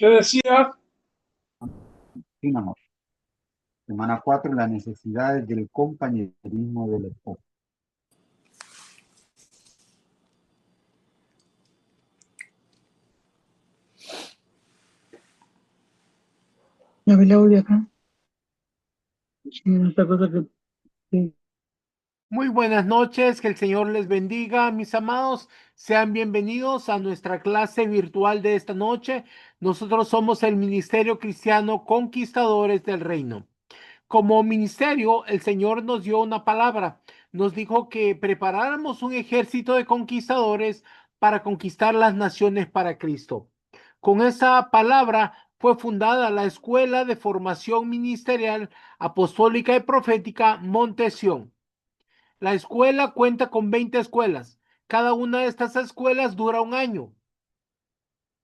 ¿Qué decía? Continuamos. Semana 4, las necesidades del compañerismo del esposo. Ya ve el audio acá. Sí, esta cosa que sí. Muy buenas noches, que el Señor les bendiga, mis amados. Sean bienvenidos a nuestra clase virtual de esta noche. Nosotros somos el Ministerio Cristiano Conquistadores del Reino. Como ministerio, el Señor nos dio una palabra. Nos dijo que preparáramos un ejército de conquistadores para conquistar las naciones para Cristo. Con esa palabra fue fundada la Escuela de Formación Ministerial Apostólica y Profética Monte Sión. La escuela cuenta con 20 escuelas. Cada una de estas escuelas dura un año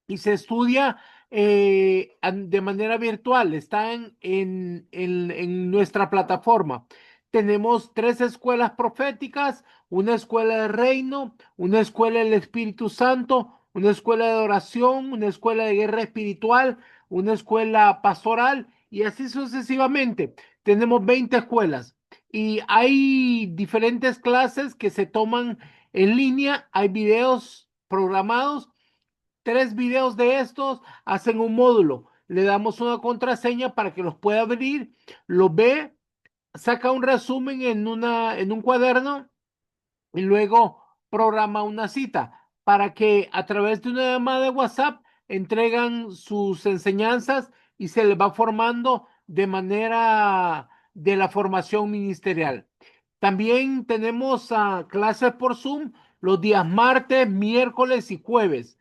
y se estudia de manera virtual. Están en nuestra plataforma. Tenemos 3 escuelas proféticas, una escuela de reino, una escuela del Espíritu Santo, una escuela de oración, una escuela de guerra espiritual, una escuela pastoral y así sucesivamente. Tenemos 20 escuelas y hay diferentes clases que se toman en línea, hay videos programados. 3 videos de estos hacen un módulo. Le damos una contraseña para que los pueda abrir, lo ve, saca un resumen en un cuaderno y luego programa una cita para que a través de una llamada de WhatsApp entregan sus enseñanzas y se les va formando de manera de la formación ministerial. También tenemos clases por Zoom los días martes, miércoles y jueves.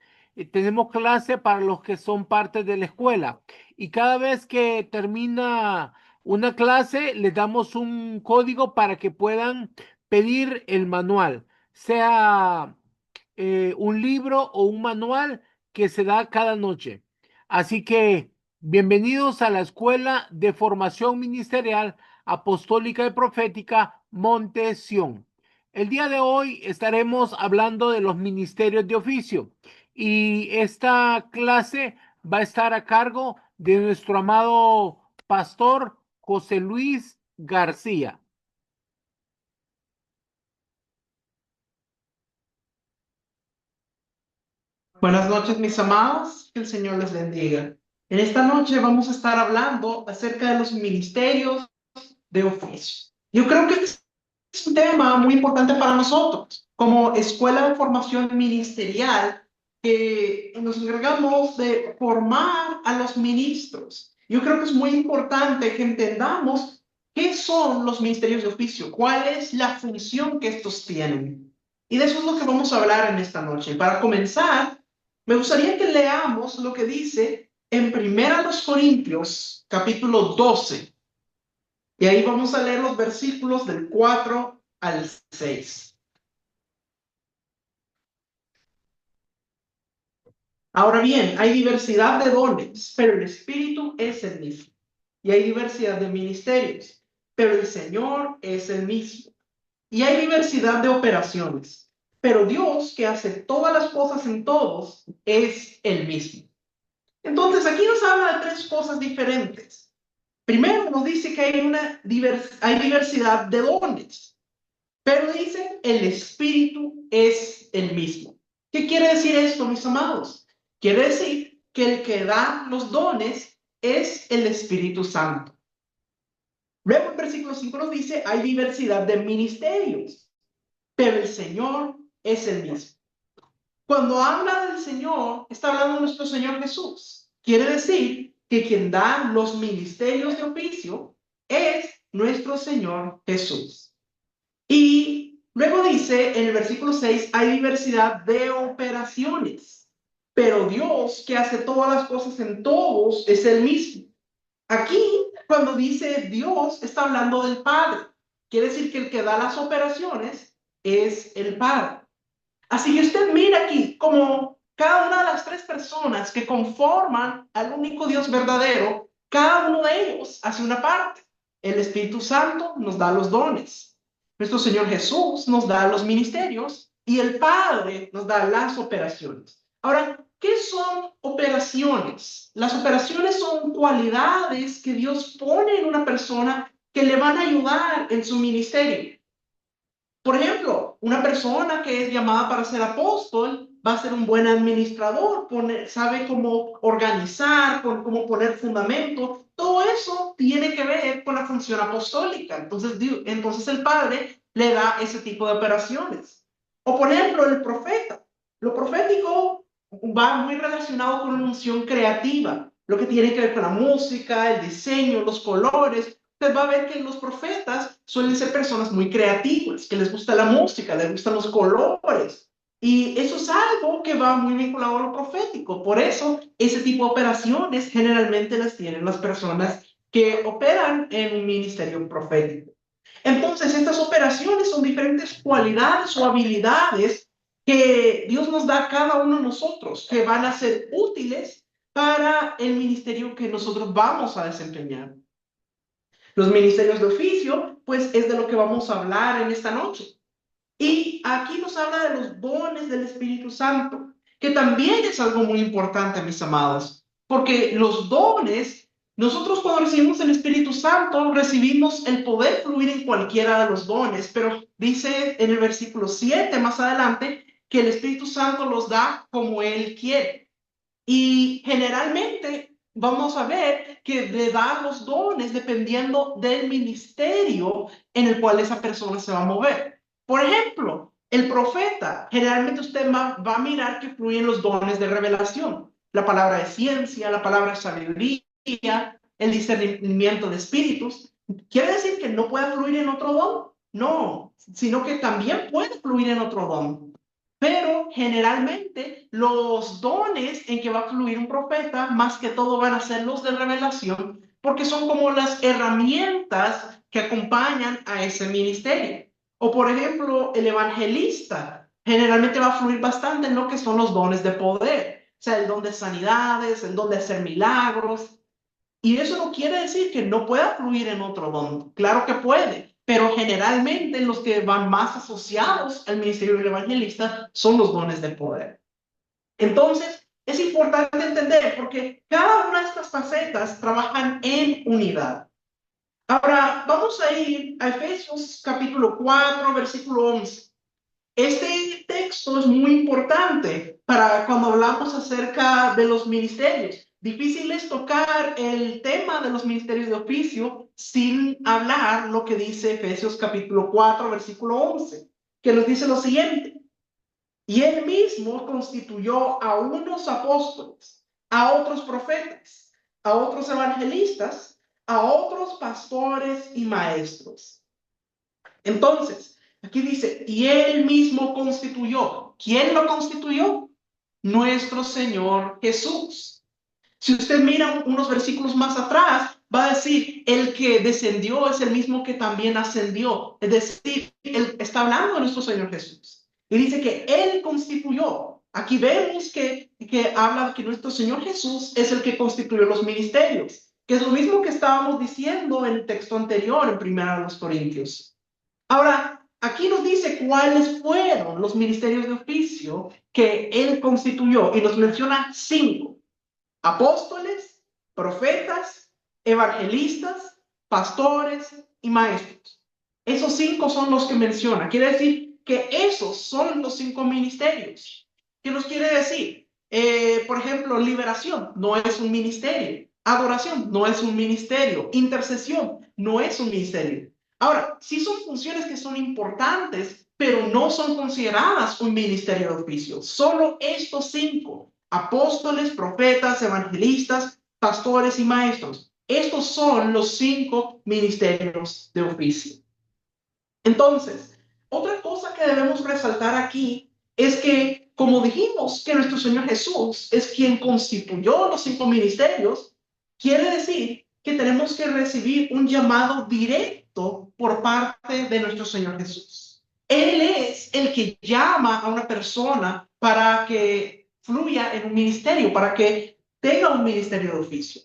Tenemos clase para los que son parte de la escuela y cada vez que termina una clase les damos un código para que puedan pedir el manual, sea un libro o un manual que se da cada noche. Así que bienvenidos a la Escuela de Formación Ministerial Apostólica y Profética Monte Sión. El día de hoy estaremos hablando de los ministerios de oficio y esta clase va a estar a cargo de nuestro amado pastor José Luis García. Buenas noches, mis amados. Que el Señor les bendiga. En esta noche vamos a estar hablando acerca de los ministerios de oficio. Yo creo que es un tema muy importante para nosotros, como escuela de formación ministerial, que nos encargamos de formar a los ministros. Yo creo que es muy importante que entendamos qué son los ministerios de oficio, cuál es la función que estos tienen. Y de eso es lo que vamos a hablar en esta noche. Para comenzar, me gustaría que leamos lo que dice en 1 Corintios, capítulo 12. Y ahí vamos a leer los versículos del 4 al 6. Ahora bien, hay diversidad de dones, pero el Espíritu es el mismo. Y hay diversidad de ministerios, pero el Señor es el mismo. Y hay diversidad de operaciones, pero Dios, que hace todas las cosas en todos, es el mismo. Entonces, aquí nos habla de 3 cosas diferentes. Primero, nos dice que hay diversidad de dones. Pero dice, el Espíritu es el mismo. ¿Qué quiere decir esto, mis amados? Quiere decir que el que da los dones es el Espíritu Santo. Luego, el versículo 5 nos dice, hay diversidad de ministerios, pero el Señor es el mismo. Cuando habla del Señor, está hablando de nuestro Señor Jesús. Quiere decir que quien da los ministerios de oficio es nuestro Señor Jesús. Y luego dice en el versículo 6, hay diversidad de operaciones, pero Dios, que hace todas las cosas en todos, es el mismo. Aquí, cuando dice Dios, está hablando del Padre. Quiere decir que el que da las operaciones es el Padre. Así que usted mira aquí como cada una de las 3 personas que conforman al único Dios verdadero, cada uno de ellos hace una parte. El Espíritu Santo nos da los dones. Nuestro Señor Jesús nos da los ministerios y el Padre nos da las operaciones. Ahora, ¿qué son operaciones? Las operaciones son cualidades que Dios pone en una persona que le van a ayudar en su ministerio. Por ejemplo, una persona que es llamada para ser apóstol va a ser un buen administrador, sabe cómo organizar, cómo poner fundamento. Todo eso tiene que ver con la función apostólica. Entonces el Padre le da ese tipo de operaciones. O por ejemplo, el profeta. Lo profético va muy relacionado con una unción creativa, lo que tiene que ver con la música, el diseño, los colores. Usted va a ver que los profetas suelen ser personas muy creativas, que les gusta la música, les gustan los colores. Y eso es algo que va muy vinculado a lo profético. Por eso, ese tipo de operaciones generalmente las tienen las personas que operan en un ministerio profético. Entonces, estas operaciones son diferentes cualidades o habilidades que Dios nos da a cada uno de nosotros, que van a ser útiles para el ministerio que nosotros vamos a desempeñar. Los ministerios de oficio, pues es de lo que vamos a hablar en esta noche. Y aquí nos habla de los dones del Espíritu Santo, que también es algo muy importante, mis amados, porque los dones, nosotros cuando recibimos el Espíritu Santo, recibimos el poder fluir en cualquiera de los dones, pero dice en el versículo 7 más adelante que el Espíritu Santo los da como Él quiere. Y generalmente vamos a ver que le da los dones dependiendo del ministerio en el cual esa persona se va a mover. Por ejemplo, el profeta, generalmente usted va a mirar que fluyen los dones de revelación, la palabra de ciencia, la palabra de sabiduría, el discernimiento de espíritus. ¿Quiere decir que no pueda fluir en otro don? No, sino que también puede fluir en otro don. Pero generalmente los dones en que va a fluir un profeta, más que todo van a ser los de revelación, porque son como las herramientas que acompañan a ese ministerio. O por ejemplo, el evangelista generalmente va a fluir bastante en lo que son los dones de poder, o sea, el don de sanidades, el don de hacer milagros. Y eso no quiere decir que no pueda fluir en otro don. Claro que puede, pero generalmente los que van más asociados al ministerio del evangelista son los dones de poder. Entonces, es importante entender porque cada una de estas facetas trabajan en unidad. Ahora, vamos a ir a Efesios capítulo 4, versículo 11. Este texto es muy importante para cuando hablamos acerca de los ministerios. Difícil es tocar el tema de los ministerios de oficio sin hablar lo que dice Efesios capítulo 4, versículo 11, que nos dice lo siguiente. Y él mismo constituyó a unos apóstoles, a otros profetas, a otros evangelistas, a otros pastores y maestros. Entonces, aquí dice, y él mismo constituyó. ¿Quién lo constituyó? Nuestro Señor Jesús. Si usted mira unos versículos más atrás, va a decir, el que descendió es el mismo que también ascendió. Es decir, él está hablando de nuestro Señor Jesús. Y dice que él constituyó. Aquí vemos que habla de que nuestro Señor Jesús es el que constituyó los ministerios, que es lo mismo que estábamos diciendo en el texto anterior, en 1 Corintios. Ahora, aquí nos dice cuáles fueron los ministerios de oficio que él constituyó y nos menciona 5. Apóstoles, profetas, evangelistas, pastores y maestros. Esos 5 son los que menciona. Quiere decir que esos son los 5 ministerios. ¿Qué nos quiere decir? Por ejemplo, liberación no es un ministerio. Adoración no es un ministerio. Intercesión no es un ministerio. Ahora, sí son funciones que son importantes, pero no son consideradas un ministerio de oficio. Solo estos 5, apóstoles, profetas, evangelistas, pastores y maestros. Estos son los 5 ministerios de oficio. Entonces, otra cosa que debemos resaltar aquí es que, como dijimos, que nuestro Señor Jesús es quien constituyó los 5 ministerios, quiere decir que tenemos que recibir un llamado directo por parte de nuestro Señor Jesús. Él es el que llama a una persona para que fluya en un ministerio, para que tenga un ministerio de oficio.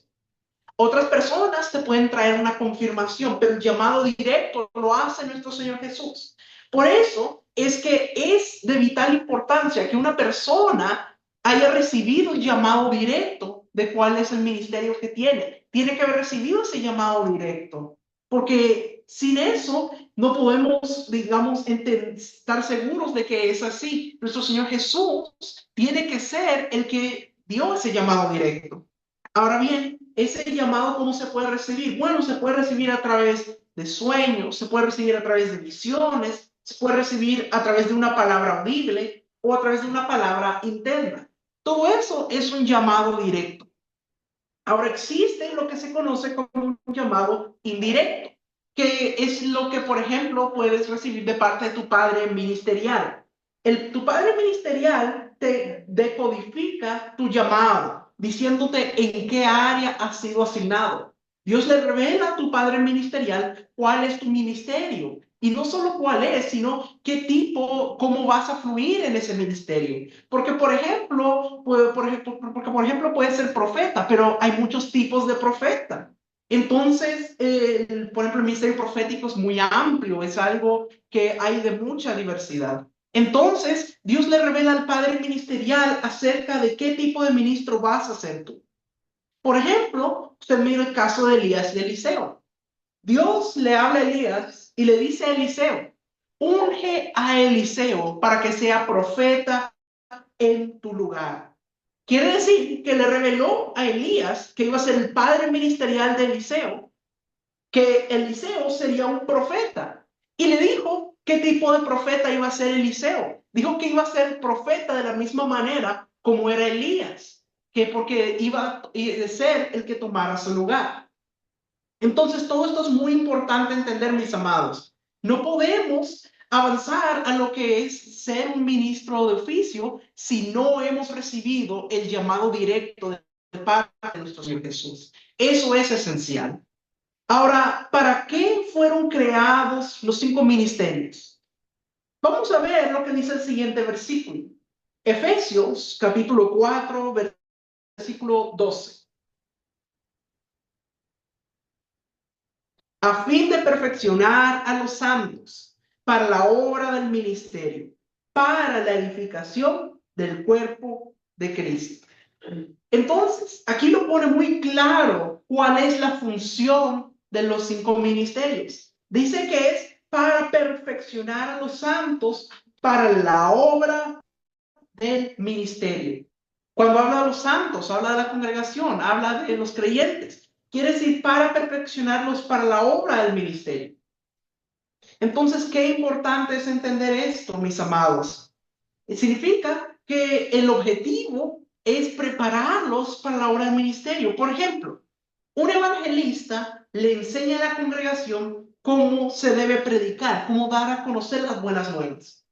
Otras personas te pueden traer una confirmación, pero el llamado directo lo hace nuestro Señor Jesús. Por eso es que es de vital importancia que una persona haya recibido el llamado directo de cuál es el ministerio que tiene. Tiene que haber recibido ese llamado directo, porque sin eso no podemos, digamos, estar seguros de que es así. Nuestro Señor Jesús tiene que ser el que dio ese llamado directo. Ahora bien, ese llamado, ¿cómo se puede recibir? Bueno, se puede recibir a través de sueños, se puede recibir a través de visiones, se puede recibir a través de una palabra audible o a través de una palabra interna. Todo eso es un llamado directo. Ahora existe lo que se conoce como un llamado indirecto, que es lo que, por ejemplo, puedes recibir de parte de tu padre ministerial. Tu padre ministerial te decodifica tu llamado, diciéndote en qué área has sido asignado. Dios le revela a tu padre ministerial cuál es tu ministerio. Y no solo cuál es, sino qué tipo, cómo vas a fluir en ese ministerio. Porque, por ejemplo, puede ser profeta, pero hay muchos tipos de profeta. Entonces, por ejemplo, el ministerio profético es muy amplio, es algo que hay de mucha diversidad. Entonces, Dios le revela al padre ministerial acerca de qué tipo de ministro vas a ser tú. Por ejemplo, usted mira el caso de Elías y Eliseo. Dios le habla a Elías y le dice a Eliseo, unge a Eliseo para que sea profeta en tu lugar. Quiere decir que le reveló a Elías que iba a ser el padre ministerial de Eliseo, que Eliseo sería un profeta. Y le dijo qué tipo de profeta iba a ser Eliseo. Dijo que iba a ser profeta de la misma manera como era Elías, que porque iba a ser el que tomara su lugar. Entonces, todo esto es muy importante entender, mis amados. No podemos avanzar a lo que es ser un ministro de oficio si no hemos recibido el llamado directo de parte de nuestro Señor Jesús. Eso es esencial. Ahora, ¿para qué fueron creados los 5 ministerios? Vamos a ver lo que dice el siguiente versículo. Efesios, capítulo 4, versículo 12. A fin de perfeccionar a los santos para la obra del ministerio, para la edificación del cuerpo de Cristo. Entonces, aquí lo pone muy claro cuál es la función de los 5 ministerios. Dice que es para perfeccionar a los santos para la obra del ministerio. Cuando habla de los santos, habla de la congregación, habla de los creyentes. Quiere decir para perfeccionarlos para la obra del ministerio. Entonces, qué importante es entender esto, mis amados. Significa que el objetivo es prepararlos para la obra del ministerio. Por ejemplo, un evangelista le enseña a la congregación cómo se debe predicar, cómo dar a conocer las buenas nuevas.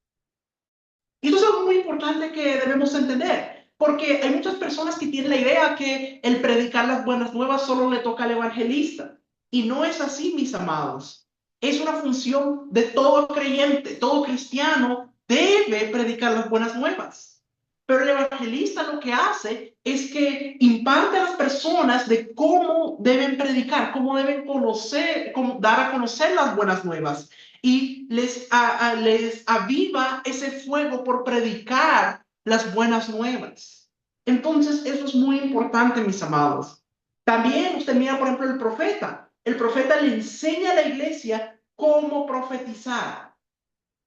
Y eso es algo muy importante que debemos entender, porque hay muchas personas que tienen la idea que el predicar las buenas nuevas solo le toca al evangelista. Y no es así, mis amados. Es una función de todo creyente, todo cristiano debe predicar las buenas nuevas. Pero el evangelista lo que hace es que imparte a las personas de cómo deben predicar, cómo deben conocer, cómo dar a conocer las buenas nuevas. Y les aviva ese fuego por predicar las buenas nuevas. Entonces, eso es muy importante, mis amados. También usted mira, por ejemplo, el profeta. El profeta le enseña a la iglesia cómo profetizar.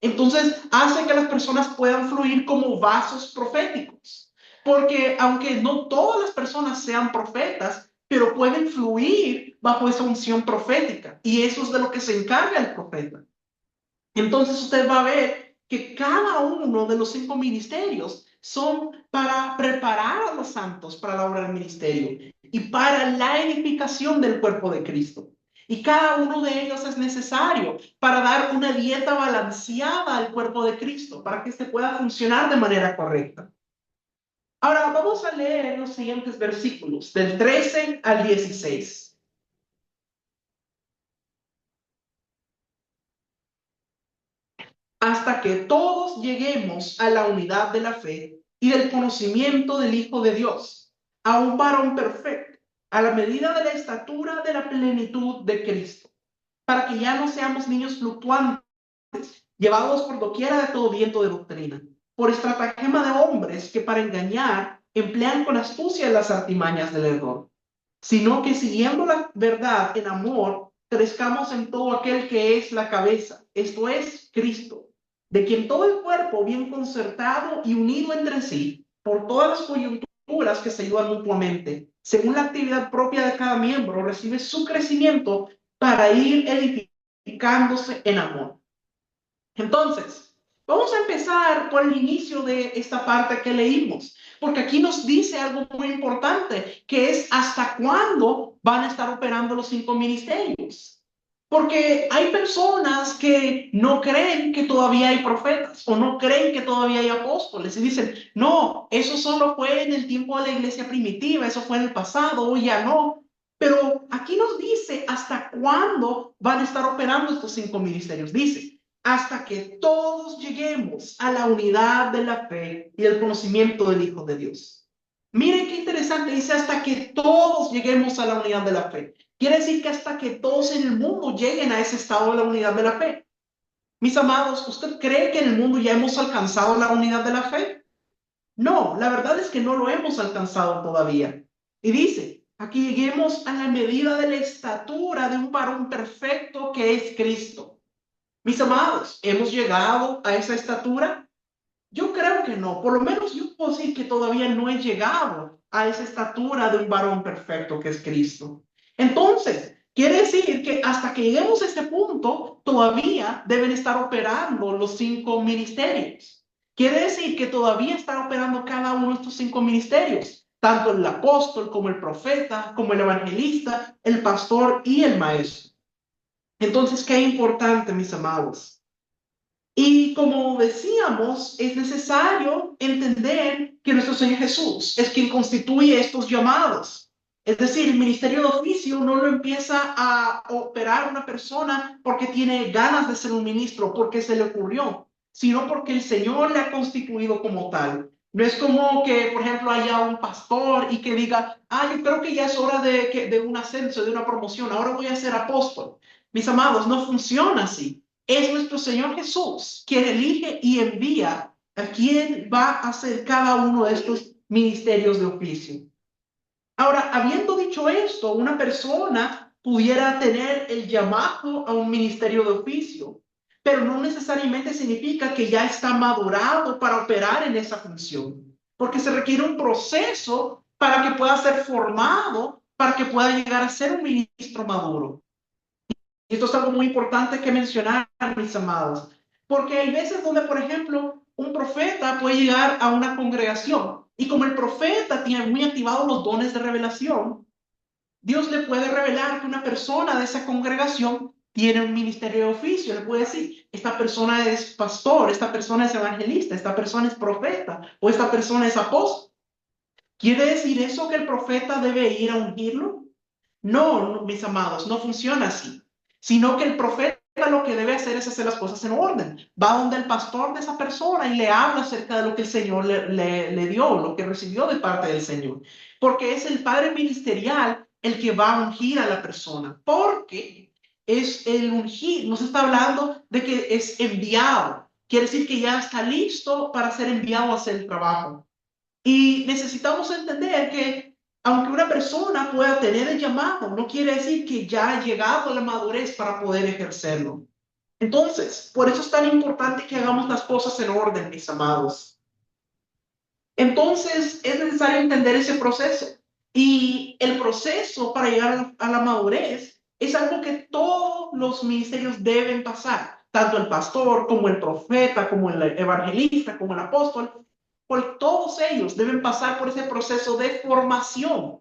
Entonces, hace que las personas puedan fluir como vasos proféticos. Porque aunque no todas las personas sean profetas, pero pueden fluir bajo esa unción profética. Y eso es de lo que se encarga el profeta. Entonces usted va a ver que cada uno de los 5 ministerios son para preparar a los santos para la obra del ministerio y para la edificación del cuerpo de Cristo. Y cada uno de ellos es necesario para dar una dieta balanceada al cuerpo de Cristo, para que éste pueda funcionar de manera correcta. Ahora vamos a leer los siguientes versículos, del 13 al 16. Hasta que todos lleguemos a la unidad de la fe y del conocimiento del Hijo de Dios, a un varón perfecto, a la medida de la estatura de la plenitud de Cristo, para que ya no seamos niños fluctuantes, llevados por doquiera de todo viento de doctrina, por estratagema de hombres que para engañar emplean con astucia las artimañas del error, sino que siguiendo la verdad en amor, crezcamos en todo aquel que es la cabeza, esto es Cristo, de quien todo el cuerpo, bien concertado y unido entre sí, por todas las coyunturas que se ayudan mutuamente, según la actividad propia de cada miembro, recibe su crecimiento para ir edificándose en amor. Entonces, vamos a empezar por el inicio de esta parte que leímos, porque aquí nos dice algo muy importante, que es hasta cuándo van a estar operando los 5 ministerios. Porque hay personas que no creen que todavía hay profetas o no creen que todavía hay apóstoles y dicen, no, eso solo fue en el tiempo de la iglesia primitiva, eso fue en el pasado, hoy ya no. Pero aquí nos dice hasta cuándo van a estar operando estos 5 ministerios. Dice, hasta que todos lleguemos a la unidad de la fe y el conocimiento del Hijo de Dios. Miren qué interesante, dice hasta que todos lleguemos a la unidad de la fe. Quiere decir que hasta que todos en el mundo lleguen a ese estado de la unidad de la fe. Mis amados, ¿usted cree que en el mundo ya hemos alcanzado la unidad de la fe? No, la verdad es que no lo hemos alcanzado todavía. Y dice, aquí lleguemos a la medida de la estatura de un varón perfecto que es Cristo. Mis amados, ¿hemos llegado a esa estatura? Yo creo que no. Por lo menos yo puedo decir que todavía no he llegado a esa estatura de un varón perfecto que es Cristo. Entonces, quiere decir que hasta que lleguemos a este punto, todavía deben estar operando los 5 ministerios. Quiere decir que todavía está operando cada uno de estos 5 ministerios, tanto el apóstol como el profeta, como el evangelista, el pastor y el maestro. Entonces, qué importante, mis amados. Y como decíamos, es necesario entender que nuestro Señor Jesús es quien constituye estos llamados. Es decir, el ministerio de oficio no lo empieza a operar una persona porque tiene ganas de ser un ministro, porque se le ocurrió, sino porque el Señor le ha constituido como tal. No es como que, por ejemplo, haya un pastor y que diga, yo creo que ya es hora de un ascenso, de una promoción, ahora voy a ser apóstol. Mis amados, no funciona así. Es nuestro Señor Jesús quien elige y envía a quien va a hacer cada uno de estos ministerios de oficio. Ahora, habiendo dicho esto, una persona pudiera tener el llamado a un ministerio de oficio, pero no necesariamente significa que ya está madurado para operar en esa función, porque se requiere un proceso para que pueda ser formado, para que pueda llegar a ser un ministro maduro. Y esto es algo muy importante que mencionar, mis amados, porque hay veces donde, por ejemplo, un profeta puede llegar a una congregación y como el profeta tiene muy activados los dones de revelación, Dios le puede revelar que una persona de esa congregación tiene un ministerio de oficio. Le puede decir, esta persona es pastor, esta persona es evangelista, esta persona es profeta o esta persona es apóstol. ¿Quiere decir eso que el profeta debe ir a ungirlo? No, mis amados, no funciona así, sino que el profeta lo que debe hacer es hacer las cosas en orden. Va donde el pastor de esa persona y le habla acerca de lo que el Señor le dio, lo que recibió de parte del Señor. Porque es el padre ministerial el que va a ungir a la persona. Porque es el ungir, nos está hablando de que es enviado. Quiere decir que ya está listo para ser enviado a hacer el trabajo. Y necesitamos entender que aunque una persona pueda tener el llamado, no quiere decir que ya ha llegado a la madurez para poder ejercerlo. Entonces, por eso es tan importante que hagamos las cosas en orden, mis amados. Entonces, es necesario entender ese proceso. Y el proceso para llegar a la madurez es algo que todos los ministerios deben pasar, tanto el pastor como el profeta, como el evangelista, como el apóstol. Por todos ellos deben pasar por ese proceso de formación.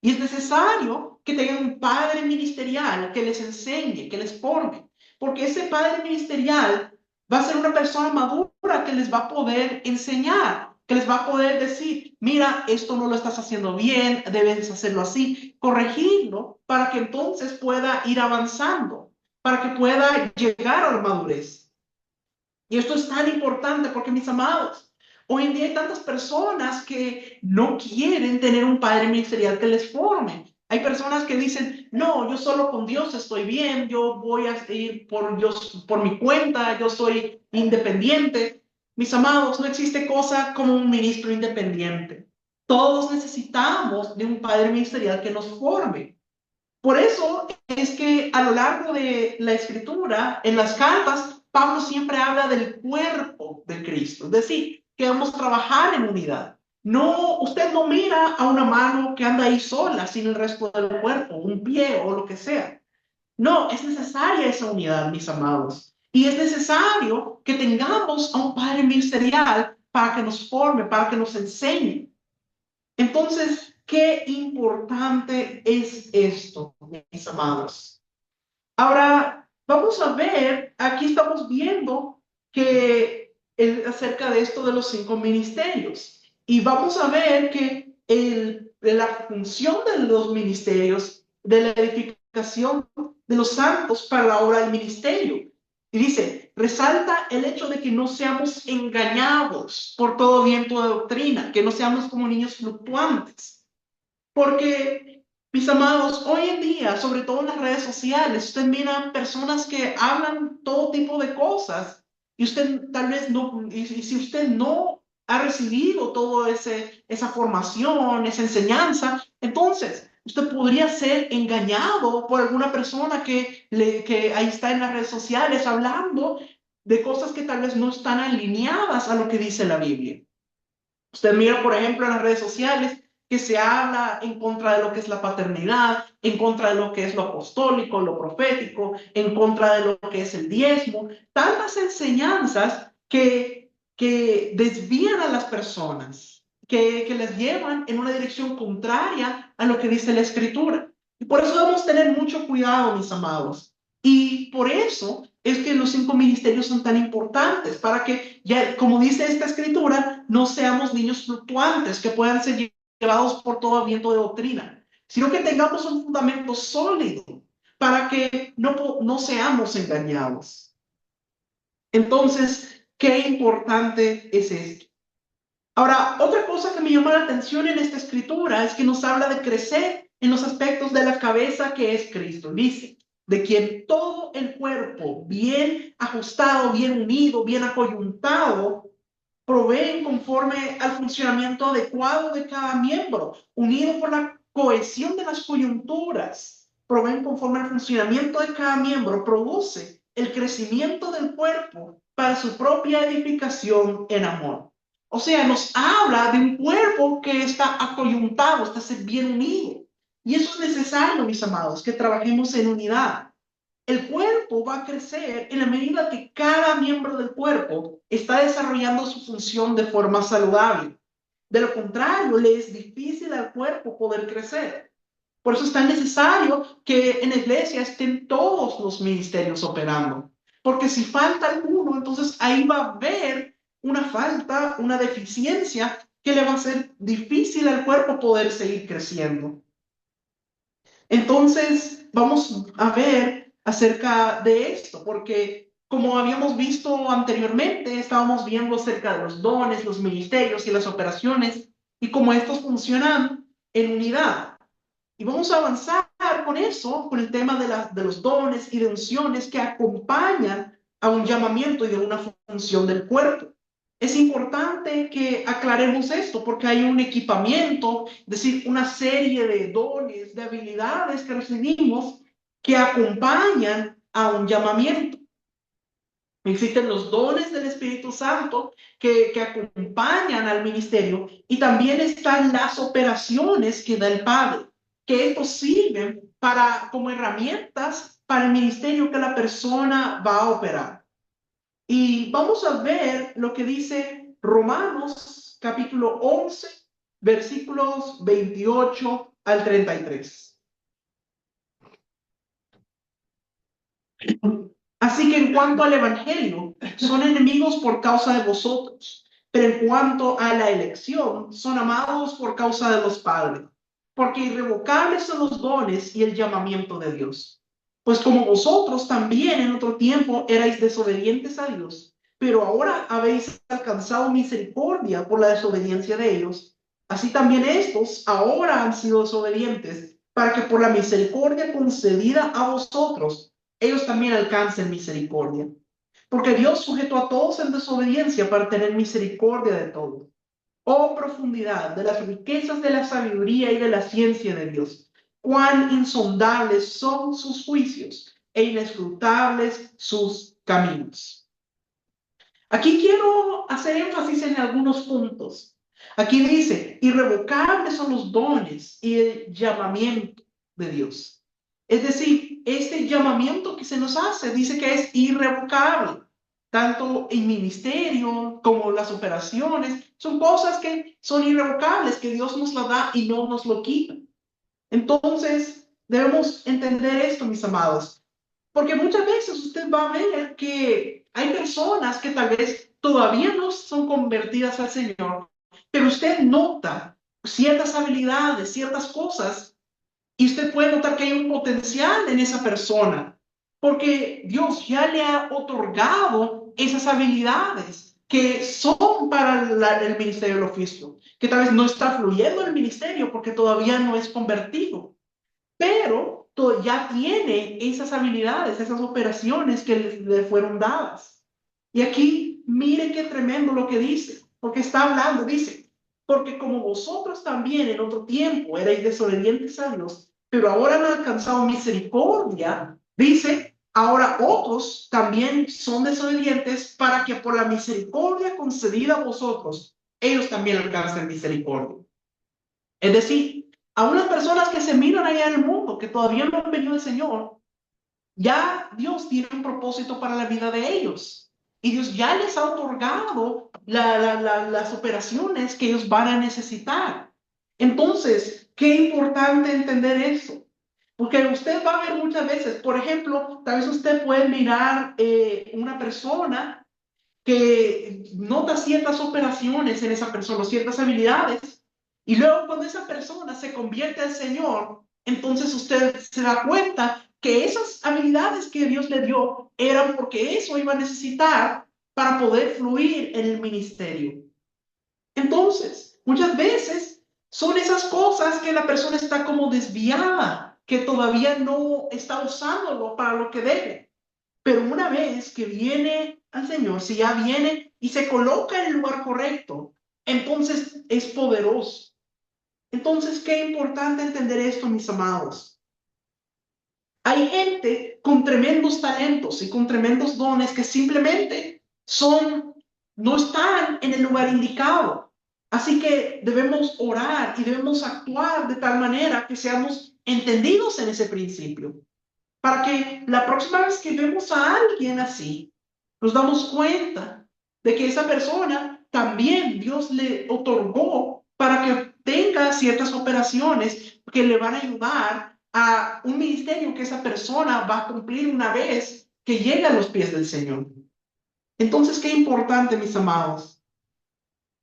Y es necesario que tengan un padre ministerial que les enseñe, que les forme. Porque ese padre ministerial va a ser una persona madura que les va a poder enseñar, que les va a poder decir, mira, esto no lo estás haciendo bien, debes hacerlo así, corregirlo para que entonces pueda ir avanzando, para que pueda llegar a la madurez. Y esto es tan importante porque, mis amados, hoy en día hay tantas personas que no quieren tener un padre ministerial que les forme. Hay personas que dicen, no, yo solo con Dios estoy bien, yo voy a ir por mi cuenta, yo soy independiente. Mis amados, no existe cosa como un ministro independiente. Todos necesitamos de un padre ministerial que nos forme. Por eso es que a lo largo de la escritura, en las cartas, Pablo siempre habla del cuerpo de Cristo, es decir, que debemos trabajar en unidad. No, usted no mira a una mano que anda ahí sola sin el resto del cuerpo, un pie o lo que sea. No, es necesaria esa unidad, mis amados. Y es necesario que tengamos a un padre ministerial para que nos forme, para que nos enseñe. Entonces, qué importante es esto, mis amados. Ahora, vamos a ver, aquí estamos viendo que acerca de esto de los 5 ministerios. Y vamos a ver que la función de los ministerios, de la edificación de los santos para la obra del ministerio. Y dice, resalta el hecho de que no seamos engañados por todo viento de doctrina, que no seamos como niños fluctuantes. Porque, mis amados, hoy en día, sobre todo en las redes sociales, usted mira personas que hablan todo tipo de cosas y usted tal vez no, y si usted no ha recibido toda esa formación, esa enseñanza, entonces usted podría ser engañado por alguna persona que ahí está en las redes sociales hablando de cosas que tal vez no están alineadas a lo que dice la Biblia. Usted mira, por ejemplo, en las redes sociales que se habla en contra de lo que es la paternidad, en contra de lo que es lo apostólico, lo profético, en contra de lo que es el diezmo, tantas enseñanzas que desvían a las personas, que les llevan en una dirección contraria a lo que dice la Escritura. Y por eso debemos tener mucho cuidado, mis amados. Y por eso es que los 5 ministerios son tan importantes, para que, ya, como dice esta escritura, no seamos niños fluctuantes que puedan ser llevados por todo viento de doctrina, sino que tengamos un fundamento sólido para que no seamos engañados. Entonces, qué importante es esto. Ahora, otra cosa que me llama la atención en esta escritura es que nos habla de crecer en los aspectos de la cabeza que es Cristo. Dice, de quien todo el cuerpo, bien ajustado, bien unido, bien acoyuntado, proveen conforme al funcionamiento adecuado de cada miembro, unido por la cohesión de las coyunturas, proveen conforme al funcionamiento de cada miembro, produce el crecimiento del cuerpo para su propia edificación en amor. O sea, nos habla de un cuerpo que está acoyuntado, está bien unido. Y eso es necesario, mis amados, que trabajemos en unidad. El cuerpo va a crecer en la medida que cada miembro del cuerpo está desarrollando su función de forma saludable. De lo contrario, le es difícil al cuerpo poder crecer. Por eso es tan necesario que en la iglesia estén todos los ministerios operando. Porque si falta alguno, entonces ahí va a haber una falta, una deficiencia que le va a ser difícil al cuerpo poder seguir creciendo. Entonces, vamos a ver acerca de esto, porque como habíamos visto anteriormente, estábamos viendo acerca de los dones, los ministerios y las operaciones y cómo estos funcionan en unidad. Y vamos a avanzar con eso, con el tema de los dones y de unciones que acompañan a un llamamiento y de una función del cuerpo. Es importante que aclaremos esto porque hay un equipamiento, es decir, una serie de dones, de habilidades que recibimos que acompañan a un llamamiento. Existen los dones del Espíritu Santo que acompañan al ministerio y también están las operaciones que da el Padre, que estos sirven como herramientas para el ministerio que la persona va a operar. Y vamos a ver lo que dice Romanos capítulo 11, versículos 28 al 33. Así que en cuanto al evangelio, son enemigos por causa de vosotros, pero en cuanto a la elección, son amados por causa de los padres, porque irrevocables son los dones y el llamamiento de Dios. Pues como vosotros también en otro tiempo erais desobedientes a Dios, pero ahora habéis alcanzado misericordia por la desobediencia de ellos, así también estos ahora han sido desobedientes, para que por la misericordia concedida a vosotros, ellos también alcancen misericordia. porque Dios sujetó a todos en desobediencia para tener misericordia de todos. Oh profundidad de las riquezas de la sabiduría y de la ciencia de Dios. Cuán insondables son sus juicios e inescrutables sus caminos. Aquí quiero hacer énfasis en algunos puntos. Aquí dice, irrevocables son los dones y el llamamiento de Dios. Es decir, este llamamiento que se nos hace dice que es irrevocable. Tanto el ministerio como las operaciones son cosas que son irrevocables, que Dios nos la da y no nos lo quita. Entonces, debemos entender esto, mis amados. Porque muchas veces usted va a ver que hay personas que tal vez todavía no son convertidas al Señor, pero usted nota ciertas habilidades, ciertas cosas, y usted puede notar que hay un potencial en esa persona, porque Dios ya le ha otorgado esas habilidades que son para el ministerio del oficio, que tal vez no está fluyendo en el ministerio porque todavía no es convertido, pero ya tiene esas habilidades, esas operaciones que le fueron dadas. Y aquí, mire qué tremendo lo que dice, porque está hablando, dice, porque como vosotros también en otro tiempo erais desobedientes a Dios, pero ahora han alcanzado misericordia, dice, ahora otros también son desobedientes para que por la misericordia concedida a vosotros, ellos también alcancen misericordia. Es decir, a unas personas que se miran allá en el mundo, que todavía no han venido al Señor, ya Dios tiene un propósito para la vida de ellos. Y Dios ya les ha otorgado las operaciones que ellos van a necesitar. Entonces, qué importante entender eso. Porque usted va a ver muchas veces, por ejemplo, tal vez usted puede mirar una persona que nota ciertas operaciones en esa persona, ciertas habilidades, y luego cuando esa persona se convierte al Señor, entonces usted se da cuenta que esas habilidades que Dios le dio eran porque eso iba a necesitar para poder fluir en el ministerio. Entonces, muchas veces son esas cosas que la persona está como desviada, que todavía no está usándolo para lo que debe. Pero una vez que viene al Señor, si ya viene y se coloca en el lugar correcto, entonces es poderoso. Entonces, qué importante entender esto, mis amados. Hay gente con tremendos talentos y con tremendos dones que simplemente no están en el lugar indicado. Así que debemos orar y debemos actuar de tal manera que seamos entendidos en ese principio, para que la próxima vez que vemos a alguien así, nos damos cuenta de que esa persona también Dios le otorgó para que tenga ciertas operaciones que le van a ayudar a un ministerio que esa persona va a cumplir una vez que llegue a los pies del Señor. Entonces, qué importante, mis amados.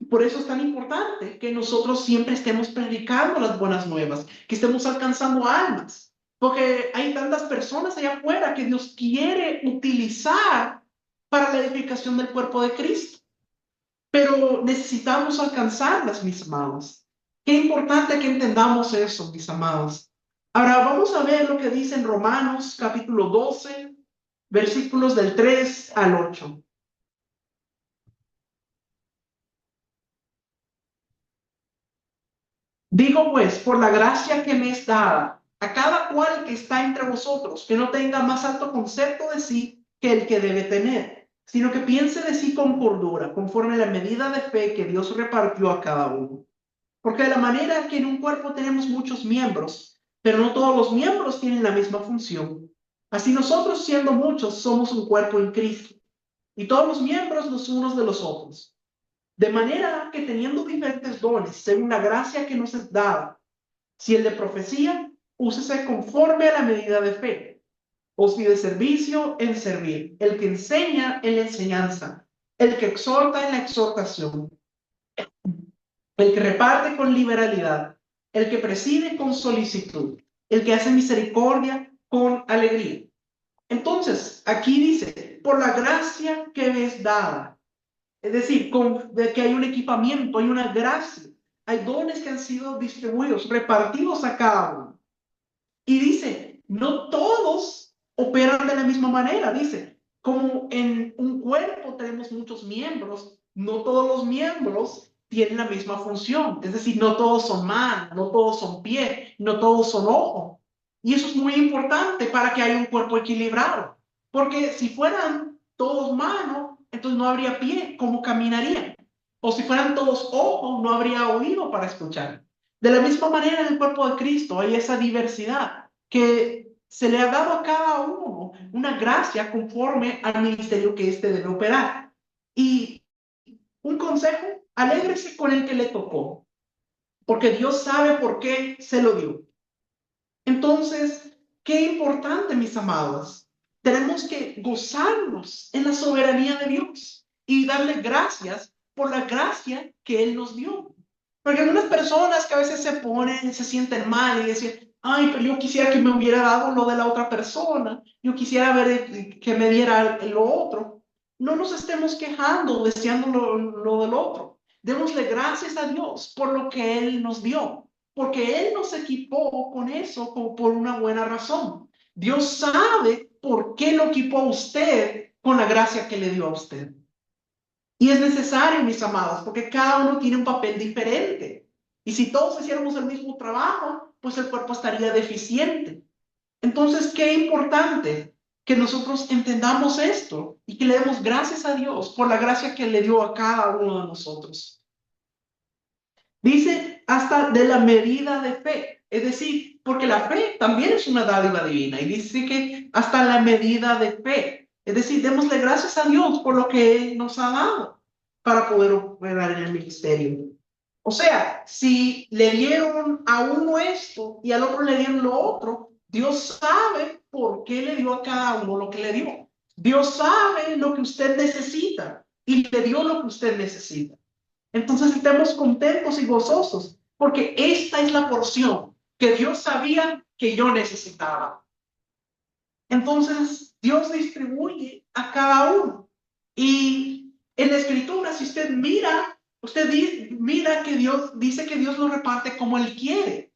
Por eso es tan importante que nosotros siempre estemos predicando las buenas nuevas, que estemos alcanzando almas, porque hay tantas personas allá afuera que Dios quiere utilizar para la edificación del cuerpo de Cristo, pero necesitamos alcanzarlas, mis amados. Qué importante que entendamos eso, mis amados. Ahora vamos a ver lo que dice en Romanos capítulo 12, versículos del 3 al 8. Digo pues, por la gracia que me es dada, a cada cual que está entre vosotros, que no tenga más alto concepto de sí que el que debe tener, sino que piense de sí con cordura, conforme a la medida de fe que Dios repartió a cada uno. Porque de la manera que en un cuerpo tenemos muchos miembros, pero no todos los miembros tienen la misma función. Así nosotros, siendo muchos, somos un cuerpo en Cristo, y todos los miembros los unos de los otros. De manera que teniendo diferentes dones, según la gracia que nos es dada, si el de profecía, úsese conforme a la medida de fe, o si de servicio, en servir, el que enseña en la enseñanza, el que exhorta en la exhortación, el que reparte con liberalidad, el que preside con solicitud, el que hace misericordia con alegría. Entonces, aquí dice, por la gracia que me es dada, es decir, de que hay un equipamiento, hay una gracia, hay dones que han sido distribuidos, repartidos a cada uno. Y dice, no todos operan de la misma manera, dice. como en un cuerpo tenemos muchos miembros, no todos los miembros tienen la misma función. Es decir, no todos son manos, no todos son pies, no todos son ojos. Y eso es muy importante para que haya un cuerpo equilibrado. Porque si fueran todos manos, entonces no habría pie, ¿cómo caminarían? O si fueran todos ojos, no habría oído para escuchar. De la misma manera, en el cuerpo de Cristo hay esa diversidad que se le ha dado a cada uno una gracia conforme al ministerio que éste debe operar. Y un consejo, alégrese con el que le tocó, porque Dios sabe por qué se lo dio. Entonces, qué importante, mis amados. Tenemos que gozarnos en la soberanía de Dios y darle gracias por la gracia que Él nos dio. Porque algunas personas que a veces se ponen, se sienten mal y dicen, ay, pero yo quisiera que me hubiera dado lo de la otra persona, yo quisiera ver que me diera lo otro. No nos estemos quejando, deseando lo del otro. Démosle gracias a Dios por lo que Él nos dio, porque Él nos equipó con eso por una buena razón. Dios sabe por qué lo equipó a usted con la gracia que le dio a usted. Y es necesario, mis amados, porque cada uno tiene un papel diferente. Y si todos hiciéramos el mismo trabajo, pues el cuerpo estaría deficiente. Entonces, qué importante que nosotros entendamos esto y que le demos gracias a Dios por la gracia que le dio a cada uno de nosotros. Dice hasta de la medida de fe, es decir, porque la fe también es una dádiva divina y dice que hasta la medida de fe, es decir, démosle gracias a Dios por lo que Él nos ha dado para poder operar en el ministerio. O sea, si le dieron a uno esto y al otro le dieron lo otro, Dios sabe por qué le dio a cada uno lo que le dio. Dios sabe lo que usted necesita y le dio lo que usted necesita. Entonces estemos contentos y gozosos, porque esta es la porción que Dios sabía que yo necesitaba. Entonces Dios distribuye a cada uno. Y en la Escritura, si usted mira, mira que Dios dice que Dios lo reparte como Él quiere.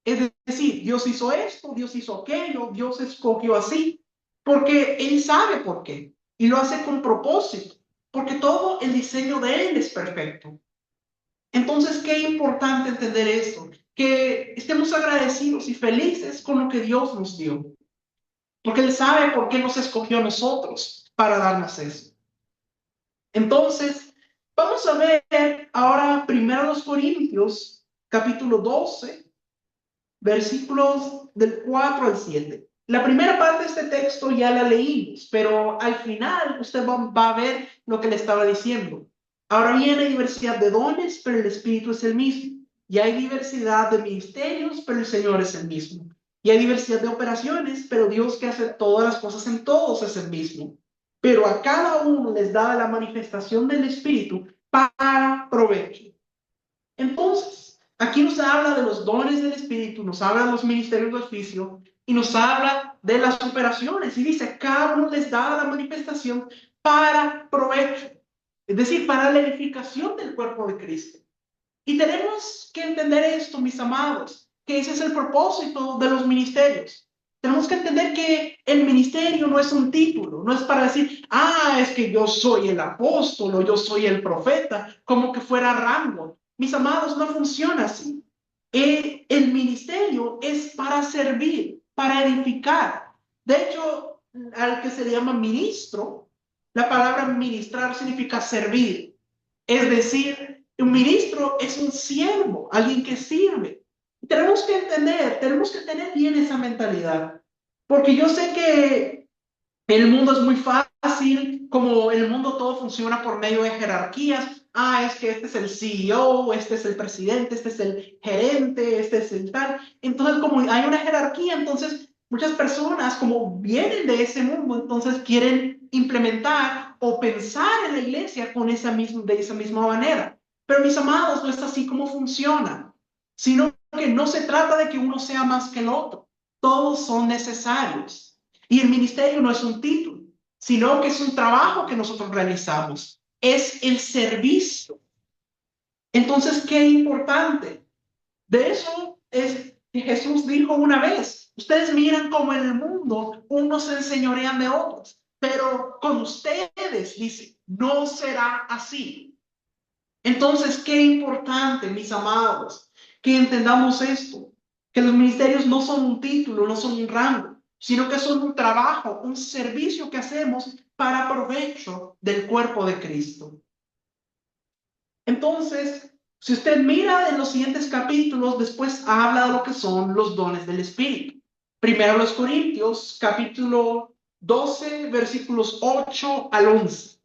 Es decir, Dios hizo esto, Dios hizo aquello, Dios escogió así, porque Él sabe por qué. Y lo hace con propósito, porque todo el diseño de Él es perfecto. Entonces, qué importante entender esto, que estemos agradecidos y felices con lo que Dios nos dio, porque Él sabe por qué nos escogió a nosotros para darnos eso. Entonces, vamos a ver ahora primero los Corintios, capítulo 12, versículos del 4 al 7. La primera parte de este texto ya la leímos, pero al final usted va a ver lo que le estaba diciendo. Ahora bien, hay diversidad de dones, pero el Espíritu es el mismo. Y hay diversidad de ministerios, pero el Señor es el mismo. Y hay diversidad de operaciones, pero Dios que hace todas las cosas en todos es el mismo. Pero a cada uno les da la manifestación del Espíritu para provecho. Entonces, aquí nos habla de los dones del Espíritu, nos habla de los ministerios de oficio y nos habla de las operaciones. Y dice, cada uno les da la manifestación para provecho, es decir, para la edificación del cuerpo de Cristo. Y tenemos que entender esto, mis amados, que ese es el propósito de los ministerios. Tenemos que entender que el ministerio no es un título, no es para decir, es que yo soy el apóstol o yo soy el profeta, como que fuera rango. Mis amados, no funciona así. El ministerio es para servir, para edificar. De hecho, al que se le llama ministro, la palabra ministrar significa servir. Es decir, un ministro es un siervo, alguien que sirve. Tenemos que entender, tenemos que tener bien esa mentalidad. Porque yo sé que el mundo es muy fácil, como el mundo todo funciona por medio de jerarquías. Es que este es el CEO, este es el presidente, este es el gerente, este es el tal. Entonces, como hay una jerarquía, entonces muchas personas, como vienen de ese mundo, entonces quieren implementar o pensar en la iglesia de esa misma manera. Pero mis amados, no es así como funciona, sino que no se trata de que uno sea más que el otro. Todos son necesarios. Y el ministerio no es un título, sino que es un trabajo que nosotros realizamos. Es el servicio. Entonces, qué importante. De eso es que Jesús dijo una vez, ustedes miran como en el mundo unos se enseñorean de otros. Pero con ustedes, dice, no será así. Entonces, qué importante, mis amados, que entendamos esto, que los ministerios no son un título, no son un rango, sino que son un trabajo, un servicio que hacemos para provecho del cuerpo de Cristo. Entonces, si usted mira en los siguientes capítulos, después habla de lo que son los dones del Espíritu. Primero los Corintios, capítulo 12, versículos 8 al 11.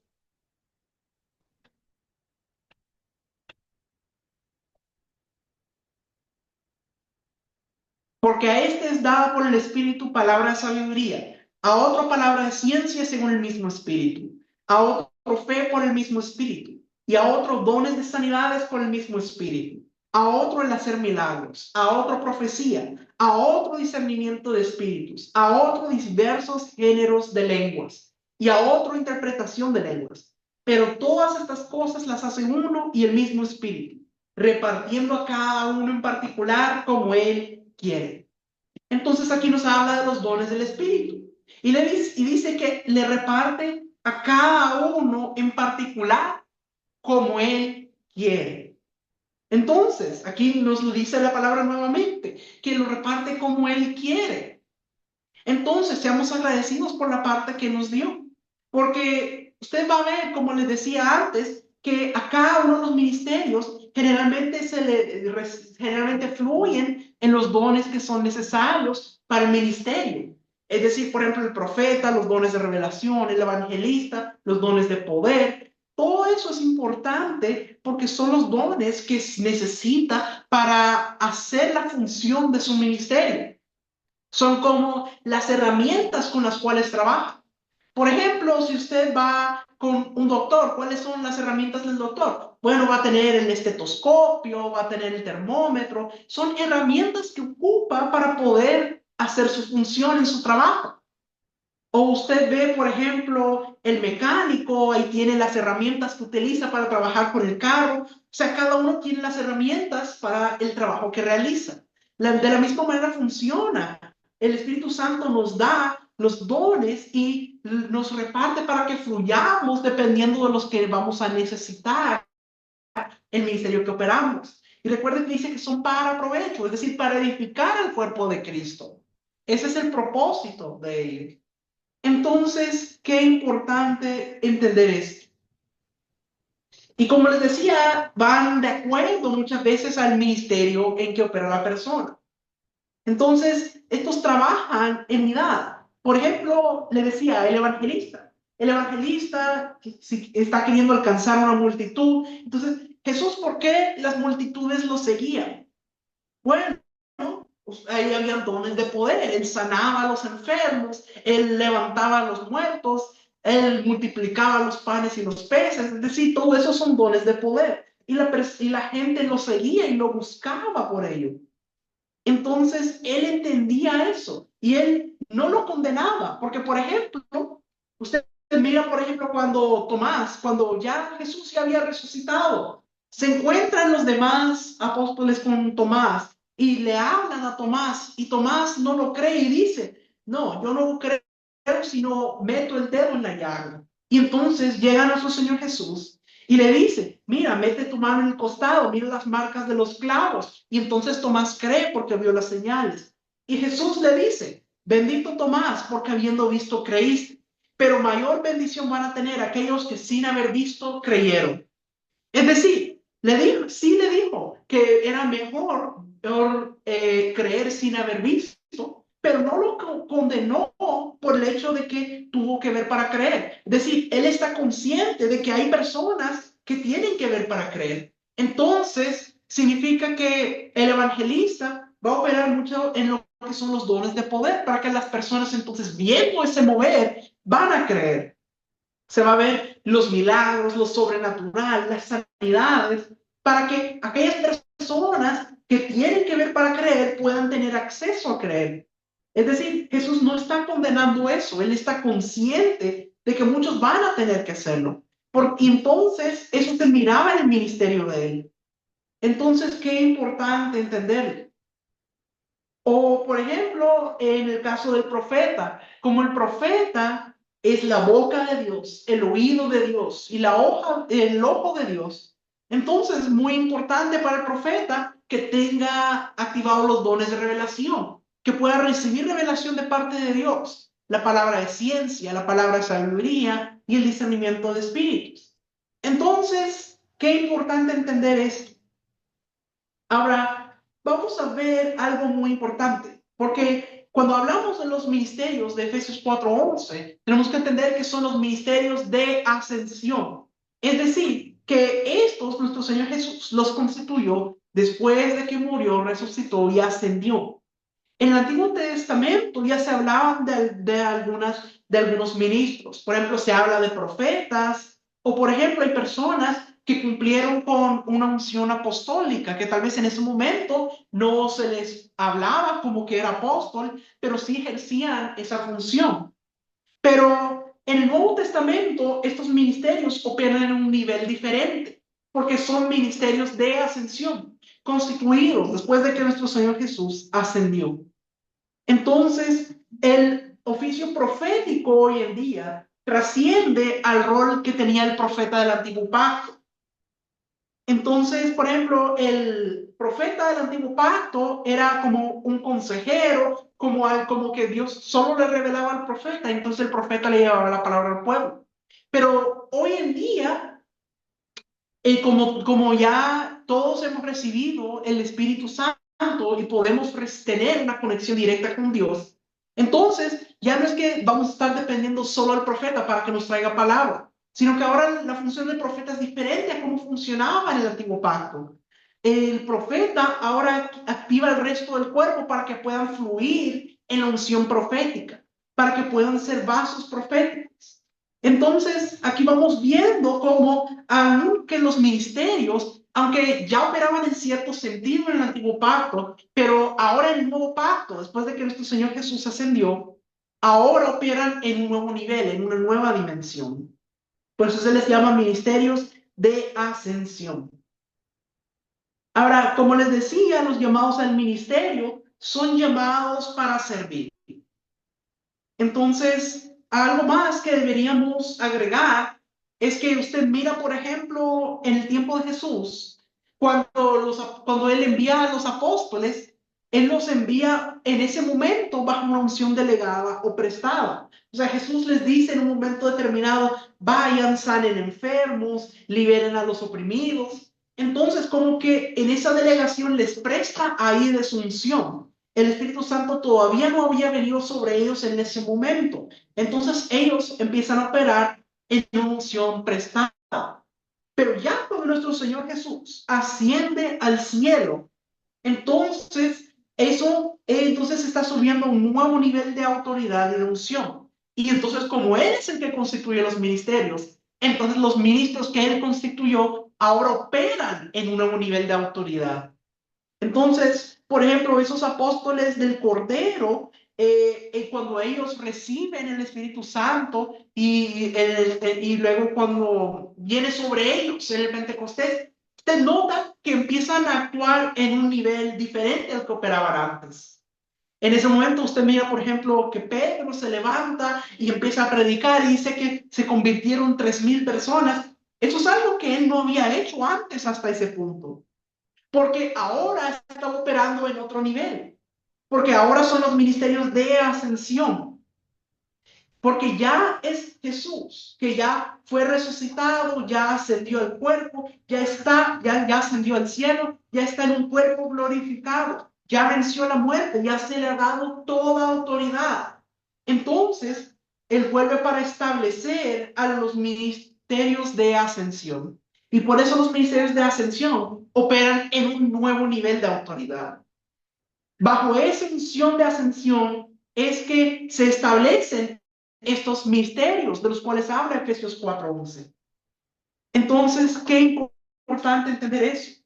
Porque a este es dada por el Espíritu palabra de sabiduría, a otro palabra de ciencia según el mismo Espíritu, a otro fe por el mismo Espíritu, y a otro dones de sanidades por el mismo Espíritu, a otro el hacer milagros, a otro profecía, a otro discernimiento de espíritus, a otro diversos géneros de lenguas, y a otro interpretación de lenguas. Pero todas estas cosas las hace uno y el mismo Espíritu, repartiendo a cada uno en particular como Él quiere. Entonces aquí nos habla de los dones del Espíritu y dice que le reparte a cada uno en particular como Él quiere. Entonces, aquí nos lo dice la palabra nuevamente, que lo reparte como Él quiere. Entonces, seamos agradecidos por la parte que nos dio, porque usted va a ver, como les decía antes, que a cada uno de los ministerios generalmente fluyen en los dones que son necesarios para el ministerio. Es decir, por ejemplo, el profeta, los dones de revelación, el evangelista, los dones de poder. Todo eso es importante porque son los dones que necesita para hacer la función de su ministerio. Son como las herramientas con las cuales trabaja. Por ejemplo, si usted va con un doctor, ¿cuáles son las herramientas del doctor? Bueno, va a tener el estetoscopio, va a tener el termómetro. Son herramientas que ocupa para poder hacer su función en su trabajo. O usted ve, por ejemplo, el mecánico, ahí tiene las herramientas que utiliza para trabajar con el carro. O sea, cada uno tiene las herramientas para el trabajo que realiza. De la misma manera funciona. El Espíritu Santo nos da los dones y nos reparte para que fluyamos dependiendo de los que vamos a necesitar el ministerio que operamos. Y recuerden que dice que son para provecho, es decir, para edificar el cuerpo de Cristo. Ese es el propósito de ellos. Entonces, qué importante entender esto. Y como les decía, van de acuerdo muchas veces al ministerio en que opera la persona. Entonces, estos trabajan en unidad. Por ejemplo, le decía, el evangelista. El evangelista si está queriendo alcanzar una multitud. Entonces, Jesús, ¿por qué las multitudes lo seguían? Bueno, pues ahí había dones de poder. Él sanaba a los enfermos, él levantaba a los muertos, él multiplicaba los panes y los peces. Es decir, todo eso son dones de poder. Y la gente lo seguía y lo buscaba por ello. Entonces, él entendía eso y él no lo condenaba. Porque, por ejemplo, usted mira, por ejemplo, cuando ya Jesús ya había resucitado, se encuentran los demás apóstoles con Tomás y le hablan a Tomás y Tomás no lo cree y dice, no, yo no creo sino meto el dedo en la llaga. Y entonces llega nuestro Señor Jesús y le dice, mira, mete tu mano en el costado, mira las marcas de los clavos. Y entonces Tomás cree porque vio las señales. Y Jesús le dice, bendito Tomás, porque habiendo visto creíste. Pero mayor bendición van a tener aquellos que sin haber visto creyeron. Es decir, sí le dijo que era mejor creer sin haber visto, pero no lo condenó por el hecho de que tuvo que ver para creer. Es decir, él está consciente de que hay personas que tienen que ver para creer. Entonces, significa que el evangelista va a operar mucho en lo que son los dones de poder, para que las personas entonces, viendo ese mover, van a creer. Se va a ver los milagros, lo sobrenatural, las sanidades, para que aquellas personas que tienen que ver para creer puedan tener acceso a creer. Es decir, Jesús no está condenando eso, Él está consciente de que muchos van a tener que hacerlo. Porque entonces eso se miraba en el ministerio de Él. Entonces, qué importante entender. O, por ejemplo, en el caso del profeta, como el profeta es la boca de Dios, el oído de Dios y el ojo de Dios, entonces es muy importante para el profeta que tenga activados los dones de revelación, que pueda recibir revelación de parte de Dios, la palabra de ciencia, la palabra de sabiduría y el discernimiento de espíritus. Entonces, qué importante entender esto. Ahora, vamos a ver algo muy importante, porque cuando hablamos de los ministerios de Efesios 4:11, tenemos que entender que son los ministerios de ascensión. Es decir, que estos nuestro Señor Jesús los constituyó después de que murió, resucitó y ascendió. En el Antiguo Testamento ya se hablaban de algunos ministros. Por ejemplo, se habla de profetas, o por ejemplo, hay personas que cumplieron con una unción apostólica, que tal vez en ese momento no se les hablaba como que era apóstol, pero sí ejercían esa función. Pero en el Nuevo Testamento, estos ministerios operan en un nivel diferente, porque son ministerios de ascensión, constituidos después de que nuestro Señor Jesús ascendió. Entonces, el oficio profético hoy en día trasciende al rol que tenía el profeta del Antiguo Pacto. Entonces, por ejemplo, el profeta del Antiguo Pacto era como un consejero, como que Dios solo le revelaba al profeta, entonces el profeta le llevaba la palabra al pueblo. Pero hoy en día, como ya todos hemos recibido el Espíritu Santo y podemos tener una conexión directa con Dios, entonces ya no es que vamos a estar dependiendo solo del profeta para que nos traiga palabra, sino que ahora la función del profeta es diferente a cómo funcionaba en el Antiguo Pacto. El profeta ahora activa el resto del cuerpo para que puedan fluir en la unción profética, para que puedan ser vasos proféticos. Entonces, aquí vamos viendo cómo, aunque los ministerios, aunque ya operaban en cierto sentido en el Antiguo Pacto, pero ahora en el Nuevo Pacto, después de que nuestro Señor Jesús ascendió, ahora operan en un nuevo nivel, en una nueva dimensión. Por eso se les llama ministerios de ascensión. Ahora, como les decía, los llamados al ministerio son llamados para servir. Entonces, algo más que deberíamos agregar es que usted mira, por ejemplo, en el tiempo de Jesús, cuando Él envía a los apóstoles, Él los envía en ese momento bajo una unción delegada o prestada. O sea, Jesús les dice en un momento determinado, vayan, sanen enfermos, liberen a los oprimidos. Entonces, como que en esa delegación les presta ahí de su unción. El Espíritu Santo todavía no había venido sobre ellos en ese momento. Entonces ellos empiezan a operar en unción prestada. Pero ya cuando nuestro Señor Jesús asciende al cielo, entonces entonces está subiendo a un nuevo nivel de autoridad y de unción. Y entonces como Él es el que constituye los ministerios, entonces los ministros que Él constituyó ahora operan en un nuevo nivel de autoridad. Entonces, por ejemplo, esos apóstoles del Cordero, cuando ellos reciben el Espíritu Santo y luego cuando viene sobre ellos en el Pentecostés, usted nota que empiezan a actuar en un nivel diferente al que operaban antes. En ese momento usted mira, por ejemplo, que Pedro se levanta y empieza a predicar y dice que se convirtieron 3,000 personas. Eso es algo que él no había hecho antes hasta ese punto. Porque ahora está operando en otro nivel, porque ahora son los ministerios de ascensión, porque ya es Jesús, que ya fue resucitado, ya ascendió el cuerpo, ya ascendió al cielo, ya está en un cuerpo glorificado, ya venció la muerte, ya se le ha dado toda autoridad. Entonces, Él vuelve para establecer a los ministerios de ascensión. Y por eso los ministerios de ascensión operan en un nuevo nivel de autoridad. Bajo esa unción de ascensión es que se establecen estos misterios de los cuales habla Efesios 4:11. Entonces, qué importante entender eso.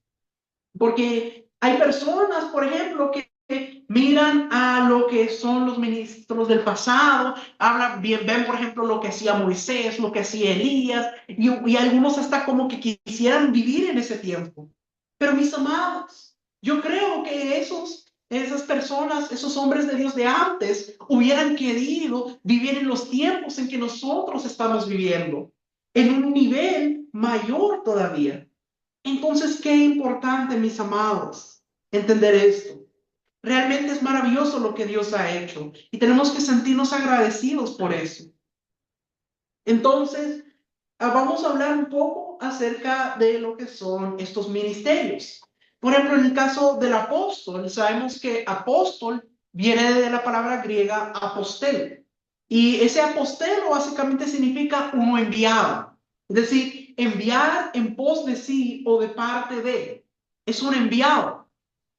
Porque hay personas, por ejemplo, que miran a lo que son los ministros del pasado, ven, por ejemplo, lo que hacía Moisés, lo que hacía Elías, y algunos hasta como que quisieran vivir en ese tiempo. Pero mis amados, yo creo que esos esas personas, esos hombres de Dios de antes, hubieran querido vivir en los tiempos en que nosotros estamos viviendo, en un nivel mayor todavía. Entonces, qué importante, mis amados, entender esto. Realmente es maravilloso lo que Dios ha hecho y tenemos que sentirnos agradecidos por eso. Entonces, vamos a hablar un poco acerca de lo que son estos ministerios. Por ejemplo, en el caso del apóstol, sabemos que apóstol viene de la palabra griega apostel. Y ese apostelo básicamente significa uno enviado. Es decir, enviar en pos de sí o de parte de. Es un enviado.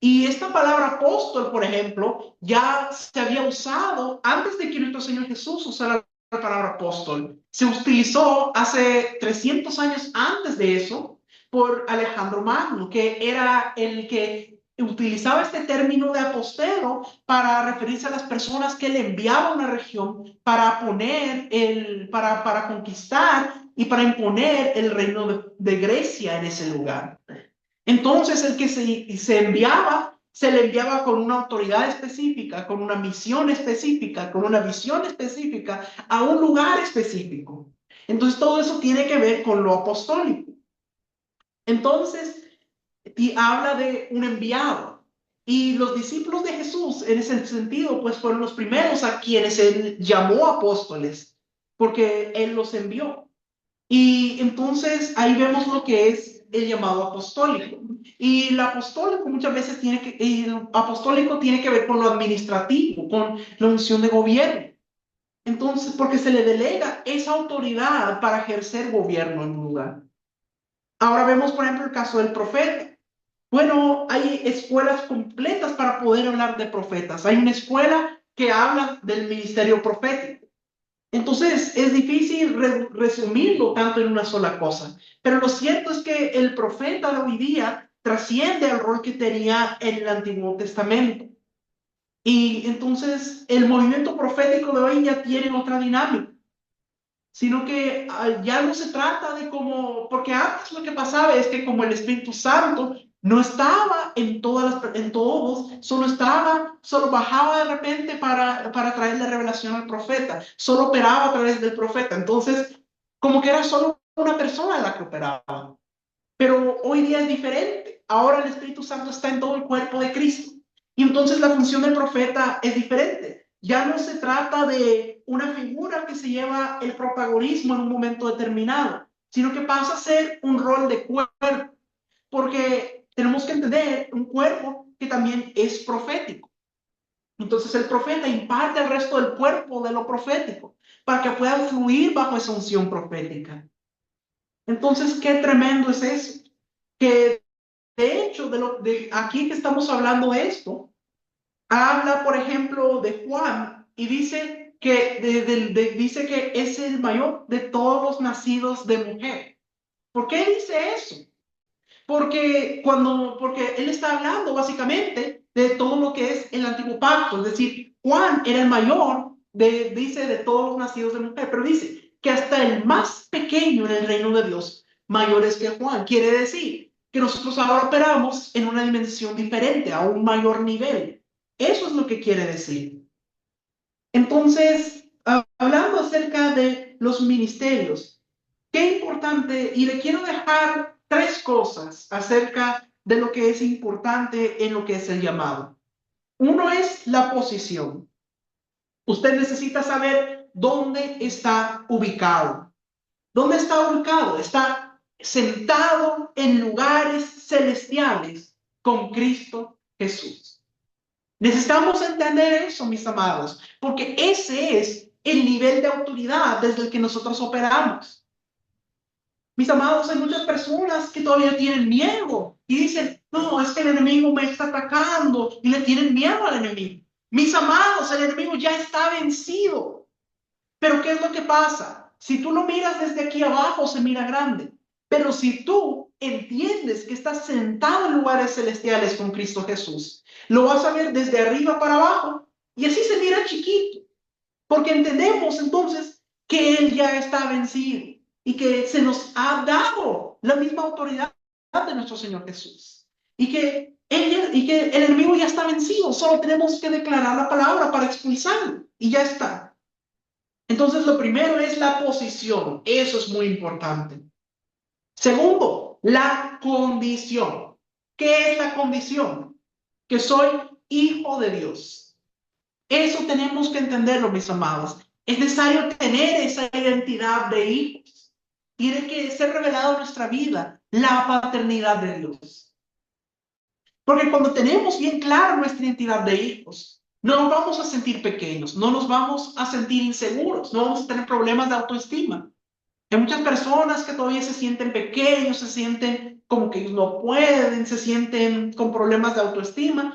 Y esta palabra apóstol, por ejemplo, ya se había usado antes de que nuestro Señor Jesús usara la palabra apóstol. Se utilizó hace 300 años antes de eso por Alejandro Magno, que era el que utilizaba este término de apostelo para referirse a las personas que le enviaba a una región para para conquistar y para imponer el reino de Grecia en ese lugar. Entonces, el que se enviaba, se le enviaba con una autoridad específica, con una misión específica, con una visión específica, a un lugar específico. Entonces, todo eso tiene que ver con lo apostólico. Entonces, y habla de un enviado. Y los discípulos de Jesús, en ese sentido, pues fueron los primeros a quienes él llamó apóstoles, porque él los envió. Y entonces ahí vemos lo que es el llamado apostólico. Y el apostólico muchas veces el apostólico tiene que ver con lo administrativo, con la unción de gobierno. Entonces, porque se le delega esa autoridad para ejercer gobierno en un lugar. Ahora vemos, por ejemplo, el caso del profeta. Bueno, hay escuelas completas para poder hablar de profetas. Hay una escuela que habla del ministerio profético. Entonces, es difícil resumirlo tanto en una sola cosa, pero lo cierto es que el profeta de hoy día trasciende al rol que tenía en el Antiguo Testamento. Y entonces el movimiento profético de hoy ya tiene otra dinámica, sino que ya no se trata de como, porque antes lo que pasaba es que como el Espíritu Santo no estaba en en todos, solo bajaba de repente para traerle revelación al profeta, solo operaba a través del profeta. Entonces, como que era solo una persona la que operaba. Pero hoy día es diferente. Ahora el Espíritu Santo está en todo el cuerpo de Cristo. Y entonces la función del profeta es diferente. Ya no se trata de una figura que se lleva el protagonismo en un momento determinado, sino que pasa a ser un rol de cuerpo. Porque tenemos que entender un cuerpo que también es profético. Entonces el profeta imparte al resto del cuerpo de lo profético para que puedan fluir bajo esa unción profética. Entonces, qué tremendo es eso. Que de hecho, de aquí que estamos hablando de esto, habla, por ejemplo, de Juan y dice dice que es el mayor de todos los nacidos de mujer. ¿Por qué dice eso? Porque él está hablando básicamente de todo lo que es el antiguo pacto, es decir, Juan era el mayor dice, de todos los nacidos de mujer, pero dice que hasta el más pequeño en el reino de Dios, mayor es que Juan. Quiere decir que nosotros ahora operamos en una dimensión diferente, a un mayor nivel. Eso es lo que quiere decir. Entonces, hablando acerca de los ministerios, qué importante, y le quiero dejar tres cosas acerca de lo que es importante en lo que es el llamado. Uno es la posición. Usted necesita saber dónde está ubicado. ¿Dónde está ubicado? Está sentado en lugares celestiales con Cristo Jesús. Necesitamos entender eso, mis amados, porque ese es el nivel de autoridad desde el que nosotros operamos. Mis amados, hay muchas personas que todavía tienen miedo y dicen, no, es que el enemigo me está atacando y le tienen miedo al enemigo. Mis amados, el enemigo ya está vencido. Pero ¿qué es lo que pasa? Si tú lo miras desde aquí abajo, se mira grande. Pero si tú entiendes que estás sentado en lugares celestiales con Cristo Jesús, lo vas a ver desde arriba para abajo y así se mira chiquito. Porque entendemos entonces que Él ya está vencido y que se nos ha dado la misma autoridad de nuestro Señor Jesús. Y que y que el enemigo ya está vencido, solo tenemos que declarar la palabra para expulsarlo y ya está. Entonces, lo primero es la posición, eso es muy importante. Segundo, la condición. ¿Qué es la condición? Que soy hijo de Dios. Eso tenemos que entenderlo, mis amados. Es necesario tener esa identidad de hijos. Tiene que ser revelado en nuestra vida la paternidad de Dios. Porque cuando tenemos bien clara nuestra identidad de hijos, no nos vamos a sentir pequeños, no nos vamos a sentir inseguros, no vamos a tener problemas de autoestima. Hay muchas personas que todavía se sienten pequeños, se sienten como que ellos no pueden, se sienten con problemas de autoestima.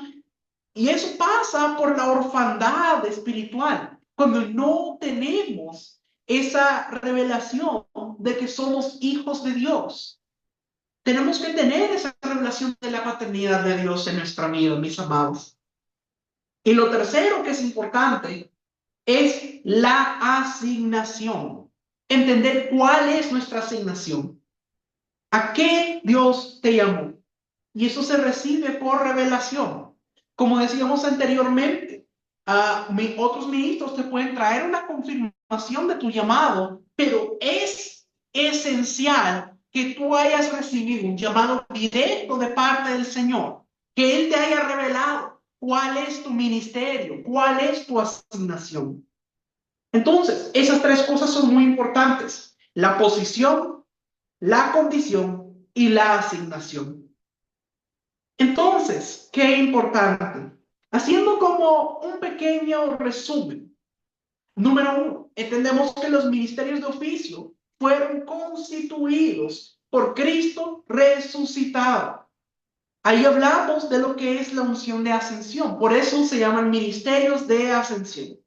Y eso pasa por la orfandad espiritual, cuando no tenemos esa revelación de que somos hijos de Dios. Tenemos que tener esa revelación de la paternidad de Dios en nuestra vida, mis amados. Y lo tercero que es importante es la asignación. Entender cuál es nuestra asignación. ¿A qué Dios te llamó? Y eso se recibe por revelación. Como decíamos anteriormente, otros ministros te pueden traer una confirmación de tu llamado, pero es esencial que tú hayas recibido un llamado directo de parte del Señor, que Él te haya revelado cuál es tu ministerio, cuál es tu asignación. Entonces, esas tres cosas son muy importantes: la posición, la condición y la asignación. Entonces, qué importante. Haciendo como un pequeño resumen. Número uno, entendemos que los ministerios de oficio fueron constituidos por Cristo resucitado. Ahí hablamos de lo que es la unción de ascensión. Por eso se llaman ministerios de ascensión.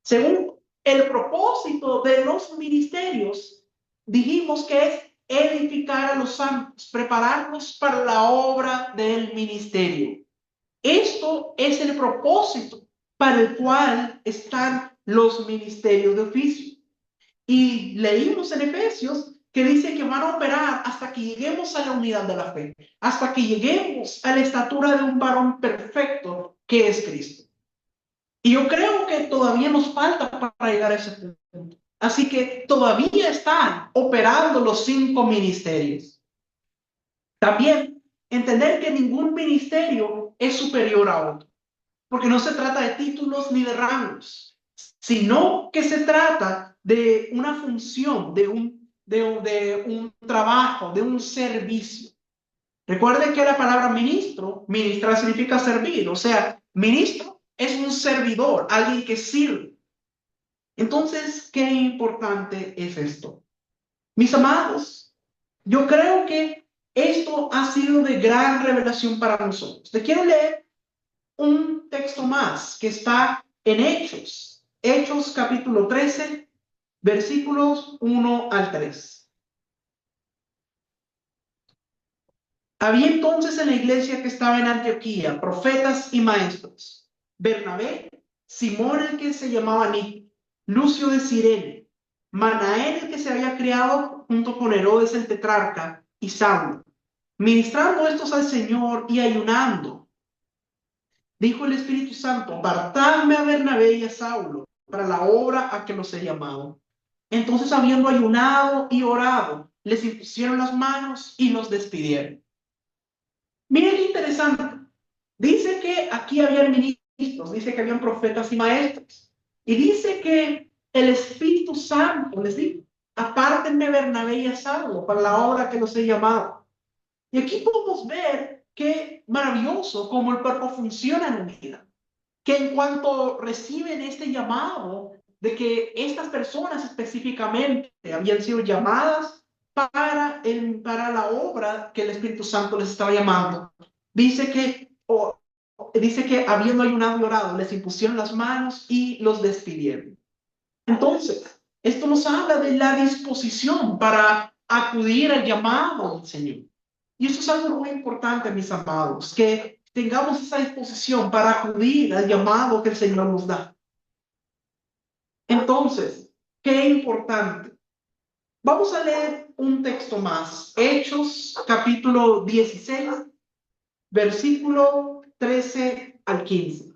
Segundo, el propósito de los ministerios, dijimos que es edificar a los santos, prepararlos para la obra del ministerio. Esto es el propósito para el cual están los ministerios de oficio. Y leímos en Efesios que dice que van a operar hasta que lleguemos a la unidad de la fe, hasta que lleguemos a la estatura de un varón perfecto que es Cristo. Y yo creo que todavía nos falta para llegar a ese punto. Así que todavía están operando los 5 ministerios. También entender que ningún ministerio es superior a otro, porque no se trata de títulos ni de rangos, sino que se trata de una función, de un trabajo, de un servicio. Recuerden que la palabra ministro, ministrar significa servir, o sea, ministro es un servidor, alguien que sirve. Entonces, qué importante es esto. Mis amados, yo creo que esto ha sido de gran revelación para nosotros. Te quiero leer un texto más que está en Hechos. Hechos capítulo 13, versículos 1 al 3. Había entonces en la iglesia que estaba en Antioquía profetas y maestros: Bernabé, Simón el que se llamaba Nico, Lucio de Cirene, Manaén el que se había criado junto con Herodes el tetrarca, y Saulo. Ministrando estos al Señor y ayunando, dijo el Espíritu Santo: apartadme a Bernabé y a Saulo para la obra a que los he llamado. Entonces, habiendo ayunado y orado, les impusieron las manos y los despidieron. Miren qué interesante. Dice que aquí habían ministros, dice que habían profetas y maestros. Y dice que el Espíritu Santo les dijo: apártenme Bernabé y a Saulo para la obra que los he llamado. Y aquí podemos ver qué maravilloso cómo el cuerpo funciona en unidad. Que en cuanto reciben este llamado de que estas personas específicamente habían sido llamadas para la obra que el Espíritu Santo les estaba llamando, dice que habiendo ayunado y orado, les impusieron las manos y los despidieron. Entonces, esto nos habla de la disposición para acudir al llamado del Señor. Y eso es algo muy importante, mis amados, que tengamos esa disposición para acudir al llamado que el Señor nos da. Entonces, qué importante. Vamos a leer un texto más. Hechos, capítulo 16, versículo 13 al 15.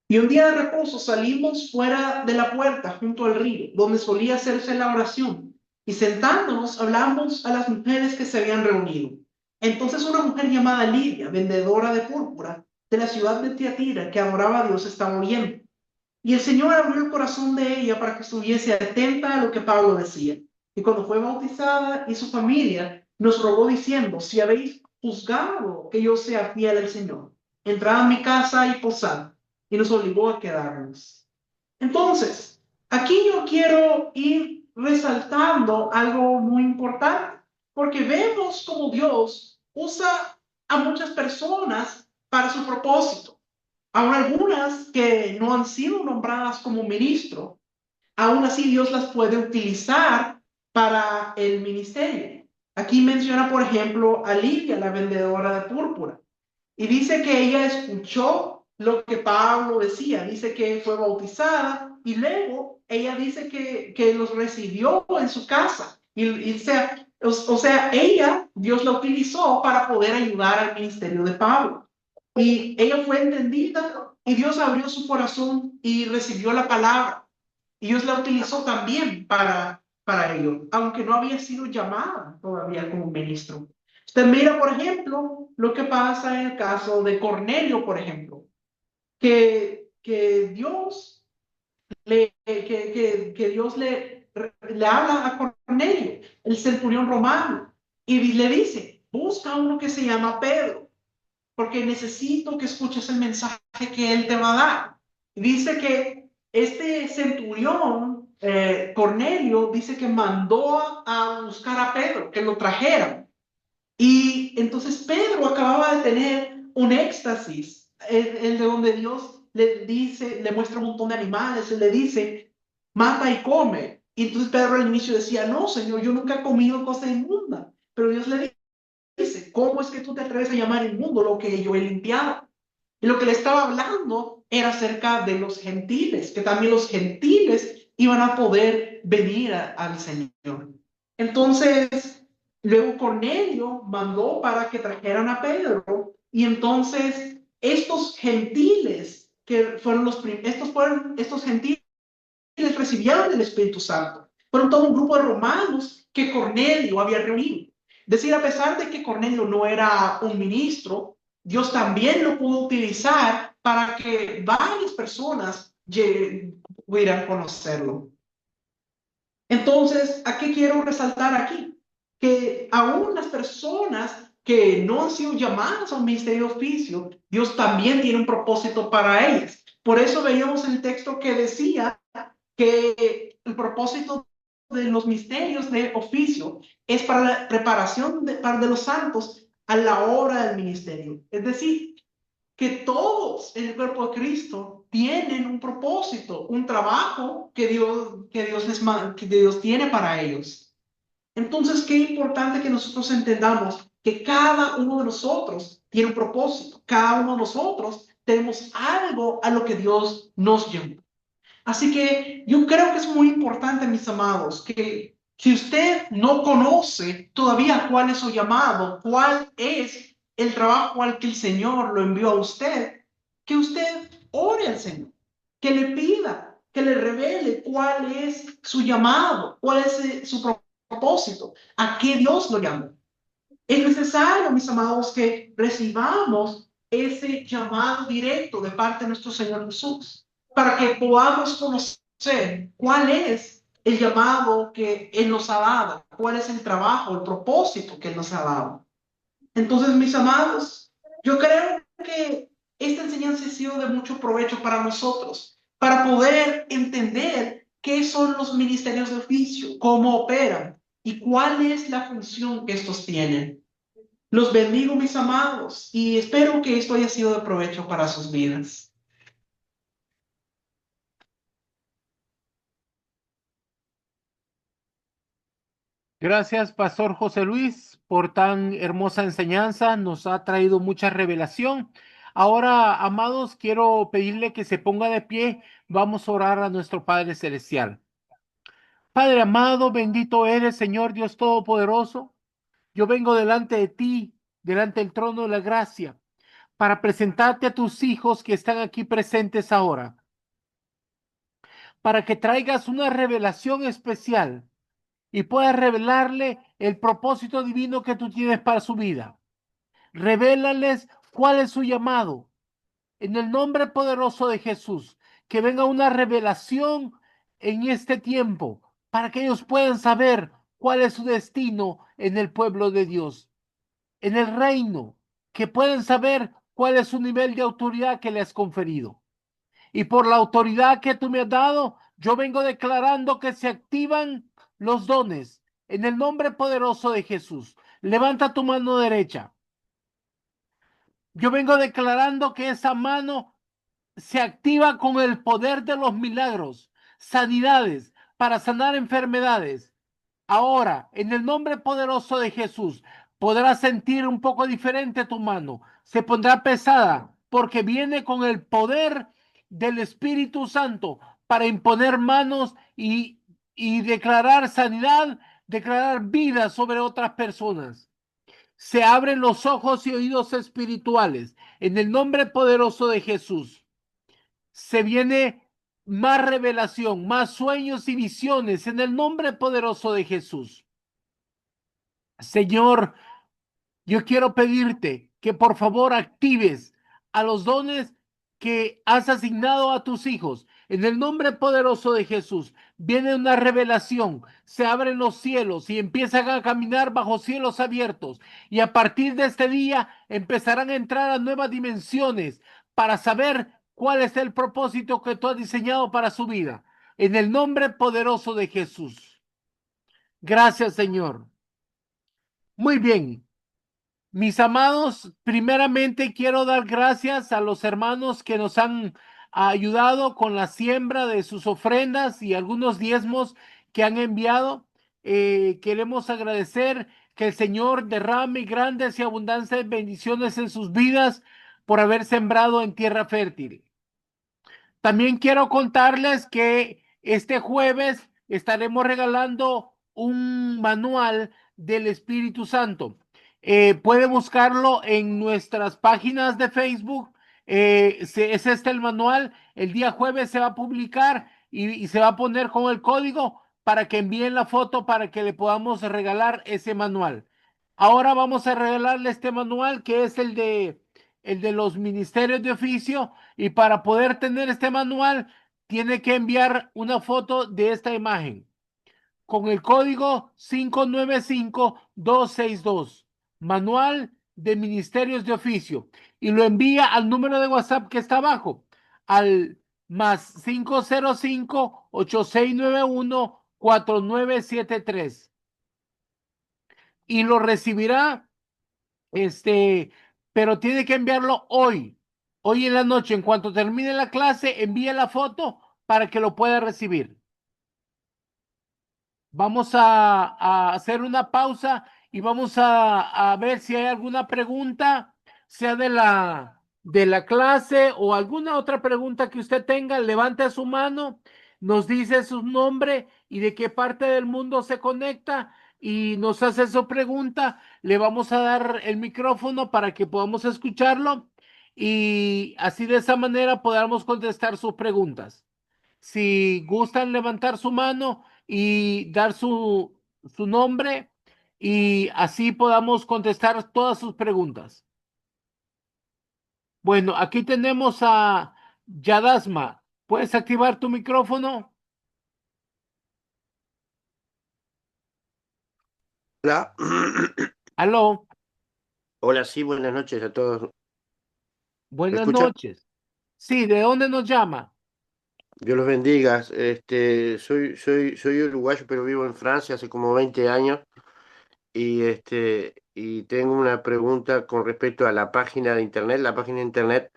Y un día de reposo salimos fuera de la puerta junto al río, donde solía hacerse la oración, y sentándonos hablamos a las mujeres que se habían reunido. Entonces una mujer llamada Lidia, vendedora de púrpura, de la ciudad de Tiatira, que adoraba a Dios, estaba oyendo. Y el Señor abrió el corazón de ella para que estuviese atenta a lo que Pablo decía. Y cuando fue bautizada y su familia, nos rogó diciendo, si habéis juzgado que yo sea fiel al Señor, entrad a mi casa y posad. Y nos obligó a quedarnos. Entonces, aquí yo quiero ir resaltando algo muy importante, porque vemos como Dios usa a muchas personas para su propósito. Aún algunas que no han sido nombradas como ministro, aún así Dios las puede utilizar para el ministerio. Aquí menciona, por ejemplo, a Lidia, la vendedora de púrpura, y dice que ella escuchó lo que Pablo decía, dice que fue bautizada y luego ella dice que los recibió en su casa. O sea, ella, Dios la utilizó para poder ayudar al ministerio de Pablo. Y ella fue entendida y Dios abrió su corazón y recibió la palabra. Y Dios la utilizó también para ello, aunque no había sido llamada todavía como ministro. Usted mira, por ejemplo, lo que pasa en el caso de Cornelio, por ejemplo, que Dios le habla a Cornelio, el centurión romano, y le dice, busca a uno que se llama Pedro, porque necesito que escuches el mensaje que él te va a dar. Dice que este centurión, Cornelio, dice que mandó a buscar a Pedro, que lo trajeran. Y entonces Pedro acababa de tener un éxtasis, el de donde Dios le dice, le muestra un montón de animales, le dice, mata y come. Y entonces Pedro al inicio decía, no, Señor, yo nunca he comido cosa inmunda. Pero Dios le dice, ¿cómo es que tú te atreves a llamar inmundo lo que yo he limpiado? Y lo que le estaba hablando era acerca de los gentiles, que también los gentiles iban a poder venir al Señor. Entonces, luego Cornelio mandó para que trajeran a Pedro, y entonces estos gentiles, que fueron estos gentiles recibieron el Espíritu Santo. Fueron todo un grupo de romanos que Cornelio había reunido. Es decir, a pesar de que Cornelio no era un ministro, Dios también lo pudo utilizar para que varias personas pudieran conocerlo. Entonces, ¿a qué quiero resaltar aquí? Que aún las personas que no han sido llamadas a un ministerio de oficio, Dios también tiene un propósito para ellas. Por eso veíamos el texto que decía que el propósito de los misterios de oficio es para la preparación de los santos a la hora del ministerio. Es decir, que todos en el cuerpo de Cristo tienen un propósito, un trabajo que Dios tiene para ellos. Entonces, qué importante que nosotros entendamos que cada uno de nosotros tiene un propósito, cada uno de nosotros tenemos algo a lo que Dios nos llama. Así que yo creo que es muy importante, mis amados, que si usted no conoce todavía cuál es su llamado, cuál es el trabajo al que el Señor lo envió a usted, que usted ore al Señor, que le pida, que le revele cuál es su llamado, cuál es su propósito, a qué Dios lo llamó. Es necesario, mis amados, que recibamos ese llamado directo de parte de nuestro Señor Jesús, para que podamos conocer cuál es el llamado que Él nos ha dado, cuál es el trabajo, el propósito que Él nos ha dado. Entonces, mis amados, yo creo que esta enseñanza ha sido de mucho provecho para nosotros, para poder entender qué son los ministerios de oficio, cómo operan y cuál es la función que estos tienen. Los bendigo, mis amados, y espero que esto haya sido de provecho para sus vidas. Gracias, Pastor José Luis, por tan hermosa enseñanza. Nos ha traído mucha revelación. Ahora, amados, quiero pedirle que se ponga de pie. Vamos a orar a nuestro Padre Celestial. Padre amado, bendito eres, Señor Dios Todopoderoso. Yo vengo delante de ti, delante del trono de la gracia, para presentarte a tus hijos que están aquí presentes ahora, para que traigas una revelación especial y puedas revelarle el propósito divino que tú tienes para su vida. Revélales cuál es su llamado. En el nombre poderoso de Jesús, que venga una revelación en este tiempo para que ellos puedan saber cuál es su destino en el pueblo de Dios, en el reino, que puedan saber cuál es su nivel de autoridad que le has conferido. Y por la autoridad que tú me has dado, yo vengo declarando que se activan los dones en el nombre poderoso de Jesús. Levanta tu mano derecha. Yo vengo declarando que esa mano se activa con el poder de los milagros, sanidades, para sanar enfermedades. Ahora, en el nombre poderoso de Jesús, podrás sentir un poco diferente tu mano. Se pondrá pesada porque viene con el poder del Espíritu Santo para imponer manos y declarar sanidad, declarar vida sobre otras personas. Se abren los ojos y oídos espirituales en el nombre poderoso de Jesús. Se viene más revelación, más sueños y visiones en el nombre poderoso de Jesús. Señor, yo quiero pedirte que por favor actives a los dones que has asignado a tus hijos. En el nombre poderoso de Jesús, viene una revelación, se abren los cielos y empiezan a caminar bajo cielos abiertos. Y a partir de este día empezarán a entrar a nuevas dimensiones para saber cuál es el propósito que tú has diseñado para su vida. En el nombre poderoso de Jesús. Gracias, Señor. Muy bien. Mis amados, primeramente quiero dar gracias a los hermanos que nos han ayudado con la siembra de sus ofrendas y algunos diezmos que han enviado. Queremos agradecer que el Señor derrame grandes y abundantes bendiciones en sus vidas por haber sembrado en tierra fértil. También quiero contarles que este jueves estaremos regalando un manual del Espíritu Santo. Puede buscarlo en nuestras páginas de Facebook. Es este el manual. El día jueves se va a publicar y se va a poner con el código para que envíen la foto para que le podamos regalar ese manual. Ahora vamos a regalarle este manual que es el de los ministerios de oficio, y para poder tener este manual tiene que enviar una foto de esta imagen con el código 595262, manual de ministerios de oficio, y lo envía al número de WhatsApp que está abajo, al más 505-8691-4973, y lo recibirá. Pero tiene que enviarlo hoy en la noche. En cuanto termine la clase, envíe la foto para que lo pueda recibir. Vamos a hacer una pausa y vamos a ver si hay alguna pregunta, sea de la clase o alguna otra pregunta que usted tenga. Levante su mano, nos dice su nombre y de qué parte del mundo se conecta y nos hace su pregunta. Le vamos a dar el micrófono para que podamos escucharlo y así de esa manera podamos contestar sus preguntas. Si gustan levantar su mano y dar su nombre y así podamos contestar todas sus preguntas. Bueno, aquí tenemos a Yadasma. ¿Puedes activar tu micrófono? Hola, Aló, hola, sí, buenas noches a todos. ¿Me buenas escuchan? noches. Sí, ¿de dónde nos llama? Dios los bendiga. Soy uruguayo, pero vivo en Francia hace como 20 años y tengo una pregunta con respecto a la página de internet. La página de internet,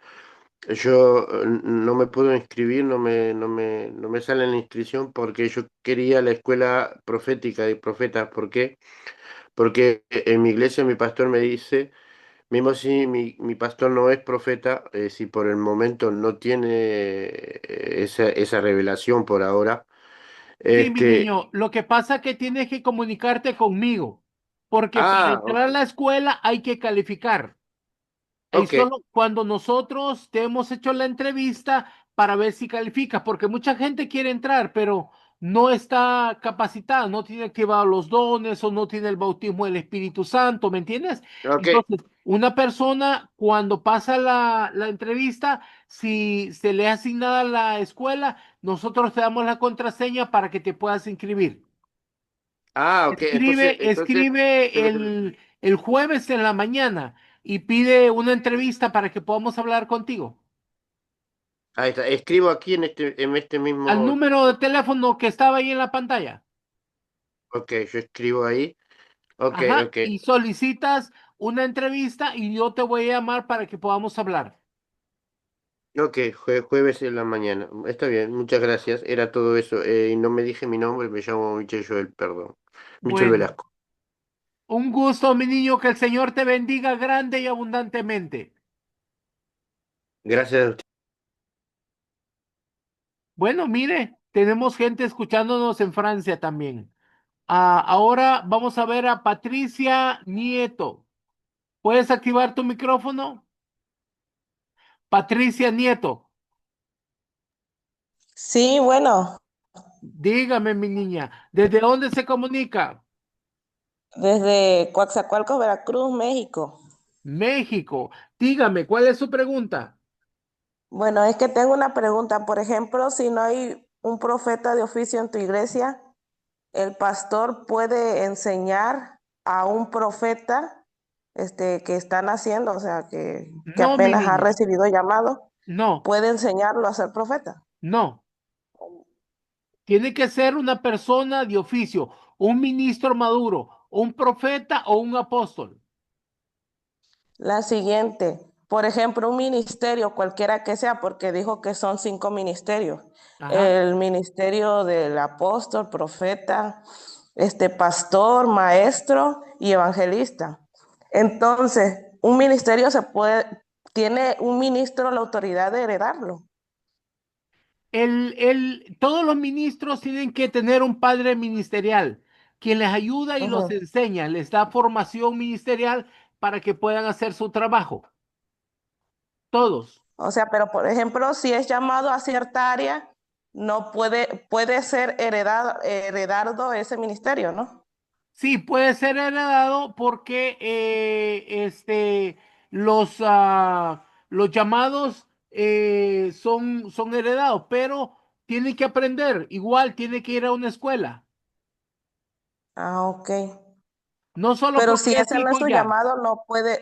yo no me puedo inscribir, no me sale la inscripción porque yo quería la escuela profética de profetas. ¿Por qué? Porque en mi iglesia mi pastor me dice. Mismo si mi pastor no es profeta, si por el momento no tiene esa revelación por ahora, Sí, mi Este, niño, lo que pasa es que tienes que comunicarte conmigo, porque para ok, entrar a la escuela hay que calificar. Y ok, solo cuando nosotros te hemos hecho la entrevista para ver si calificas, porque mucha gente quiere entrar, pero no está capacitada, no tiene activados los dones o no tiene el bautismo del Espíritu Santo, ¿me entiendes? ok. Entonces, una persona cuando pasa la entrevista, si se le ha asignada la escuela, nosotros te damos la contraseña para que te puedas inscribir. Ah, ok, entonces, se Escribe me- el jueves en la mañana y pide una entrevista para que podamos hablar contigo. ahí está, escribo aquí en este Al mismo, número de teléfono que estaba ahí en la pantalla. ok, yo escribo ahí, ok, Ajá, ok, y solicitas una entrevista y yo te voy a llamar para que podamos hablar. ok, jueves en la mañana, está bien, muchas gracias, era todo eso, y no me dije mi nombre, me llamo Michel Joel, perdón, Michel Bueno, Velasco. un gusto, mi niño, que el Señor te bendiga grande y abundantemente. Gracias a usted. Bueno, mire, tenemos gente escuchándonos en Francia también. Ahora vamos a ver a Patricia Nieto. ¿Puedes activar tu micrófono? Patricia Nieto, Sí, bueno, dígame, mi niña, ¿desde dónde se comunica? desde Coatzacoalcos, Veracruz, México. México. Dígame, ¿cuál es su pregunta? Bueno, es que tengo una pregunta. Por ejemplo, si no hay un profeta de oficio en tu iglesia, ¿el pastor puede enseñar a un profeta que está naciendo, o sea, que No, mi apenas ha niña, recibido llamado? no, ¿Puede enseñarlo a ser profeta? no. Tiene que ser una persona de oficio, un ministro maduro, un profeta o un apóstol. La siguiente, por ejemplo, un ministerio, cualquiera que sea, porque dijo que son 5 ministerios. Ajá. El ministerio del apóstol, profeta, pastor, maestro y evangelista. Entonces, un ministerio tiene un ministro la autoridad de heredarlo. Todos los ministros tienen que tener un padre ministerial, quien les ayuda y los Ujú. enseña, les da formación ministerial para que puedan hacer su trabajo. Todos. O sea, pero por ejemplo, si es llamado a cierta área, no puede ser heredado ese ministerio, ¿no? Sí, puede ser heredado porque los llamados son heredados, pero tiene que aprender, igual tiene que ir a una escuela, Ah, ok. no solo Pero porque si es ese no es hijo su ya. llamado, no puede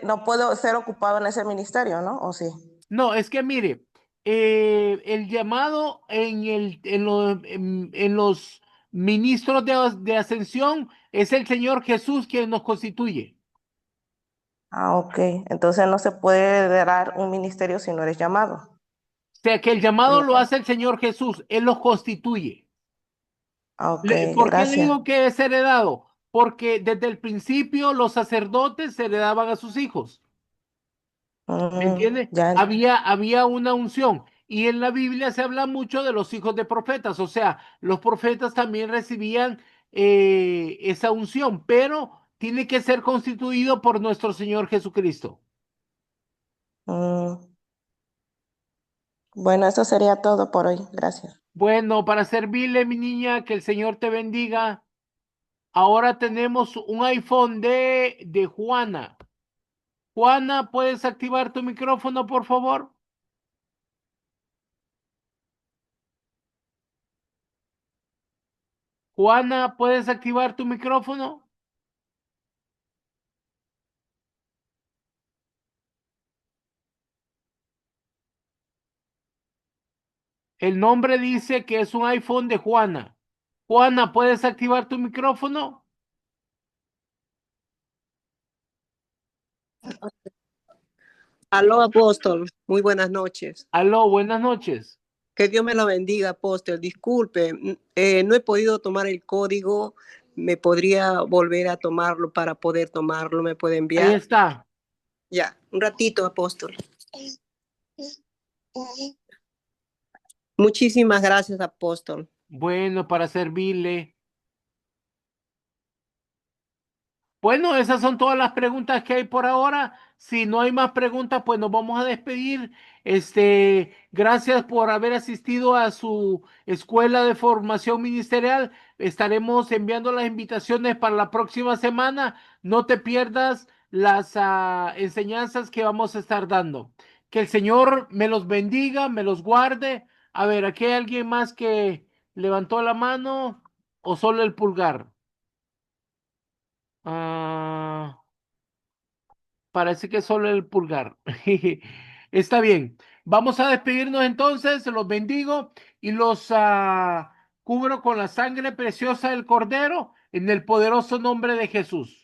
ser ocupado en ese ministerio, ¿no? ¿O sí? No, es que mire, el llamado en los ministros de ascensión es el Señor Jesús quien nos constituye. Ah, ok. Entonces no se puede dar un ministerio si no eres llamado. O sea que el llamado lo No. hace el Señor Jesús, Él los constituye. Ah, ok, ¿Por qué le gracias. digo que es heredado? Porque desde el principio los sacerdotes se heredaban a sus hijos. ¿Me entiende? Ya. Había una unción. Y en la Biblia se habla mucho de los hijos de profetas. O sea, los profetas también recibían esa unción, pero tiene que ser constituido por nuestro Señor Jesucristo. Mm, bueno, eso sería todo por hoy. Gracias. Bueno, para servirle, mi niña, que el Señor te bendiga. Ahora tenemos un iPhone de Juana. Juana, ¿puedes activar tu micrófono, por favor? Juana, ¿puedes activar tu micrófono? El nombre dice que es un iPhone de Juana. Juana, ¿puedes activar tu micrófono? Aló, apóstol. Muy buenas noches. Aló, buenas noches. Que Dios me lo bendiga, apóstol. Disculpe, no he podido tomar el código. ¿Me podría volver a tomarlo para poder tomarlo? ¿Me puede Ahí enviar? está. Ya, un ratito, apóstol. Muchísimas gracias, apóstol. Bueno, para servirle. Bueno, esas son todas las preguntas que hay por ahora. Si no hay más preguntas, pues nos vamos a despedir. Gracias por haber asistido a su escuela de formación ministerial. Estaremos enviando las invitaciones para la próxima semana. No te pierdas las enseñanzas que vamos a estar dando. Que el Señor me los bendiga, me los guarde. A ver, ¿aquí hay alguien más que levantó la mano o solo el pulgar? Ah. Parece que solo el pulgar. Está bien. Vamos a despedirnos entonces. Los bendigo y los cubro con la sangre preciosa del Cordero en el poderoso nombre de Jesús.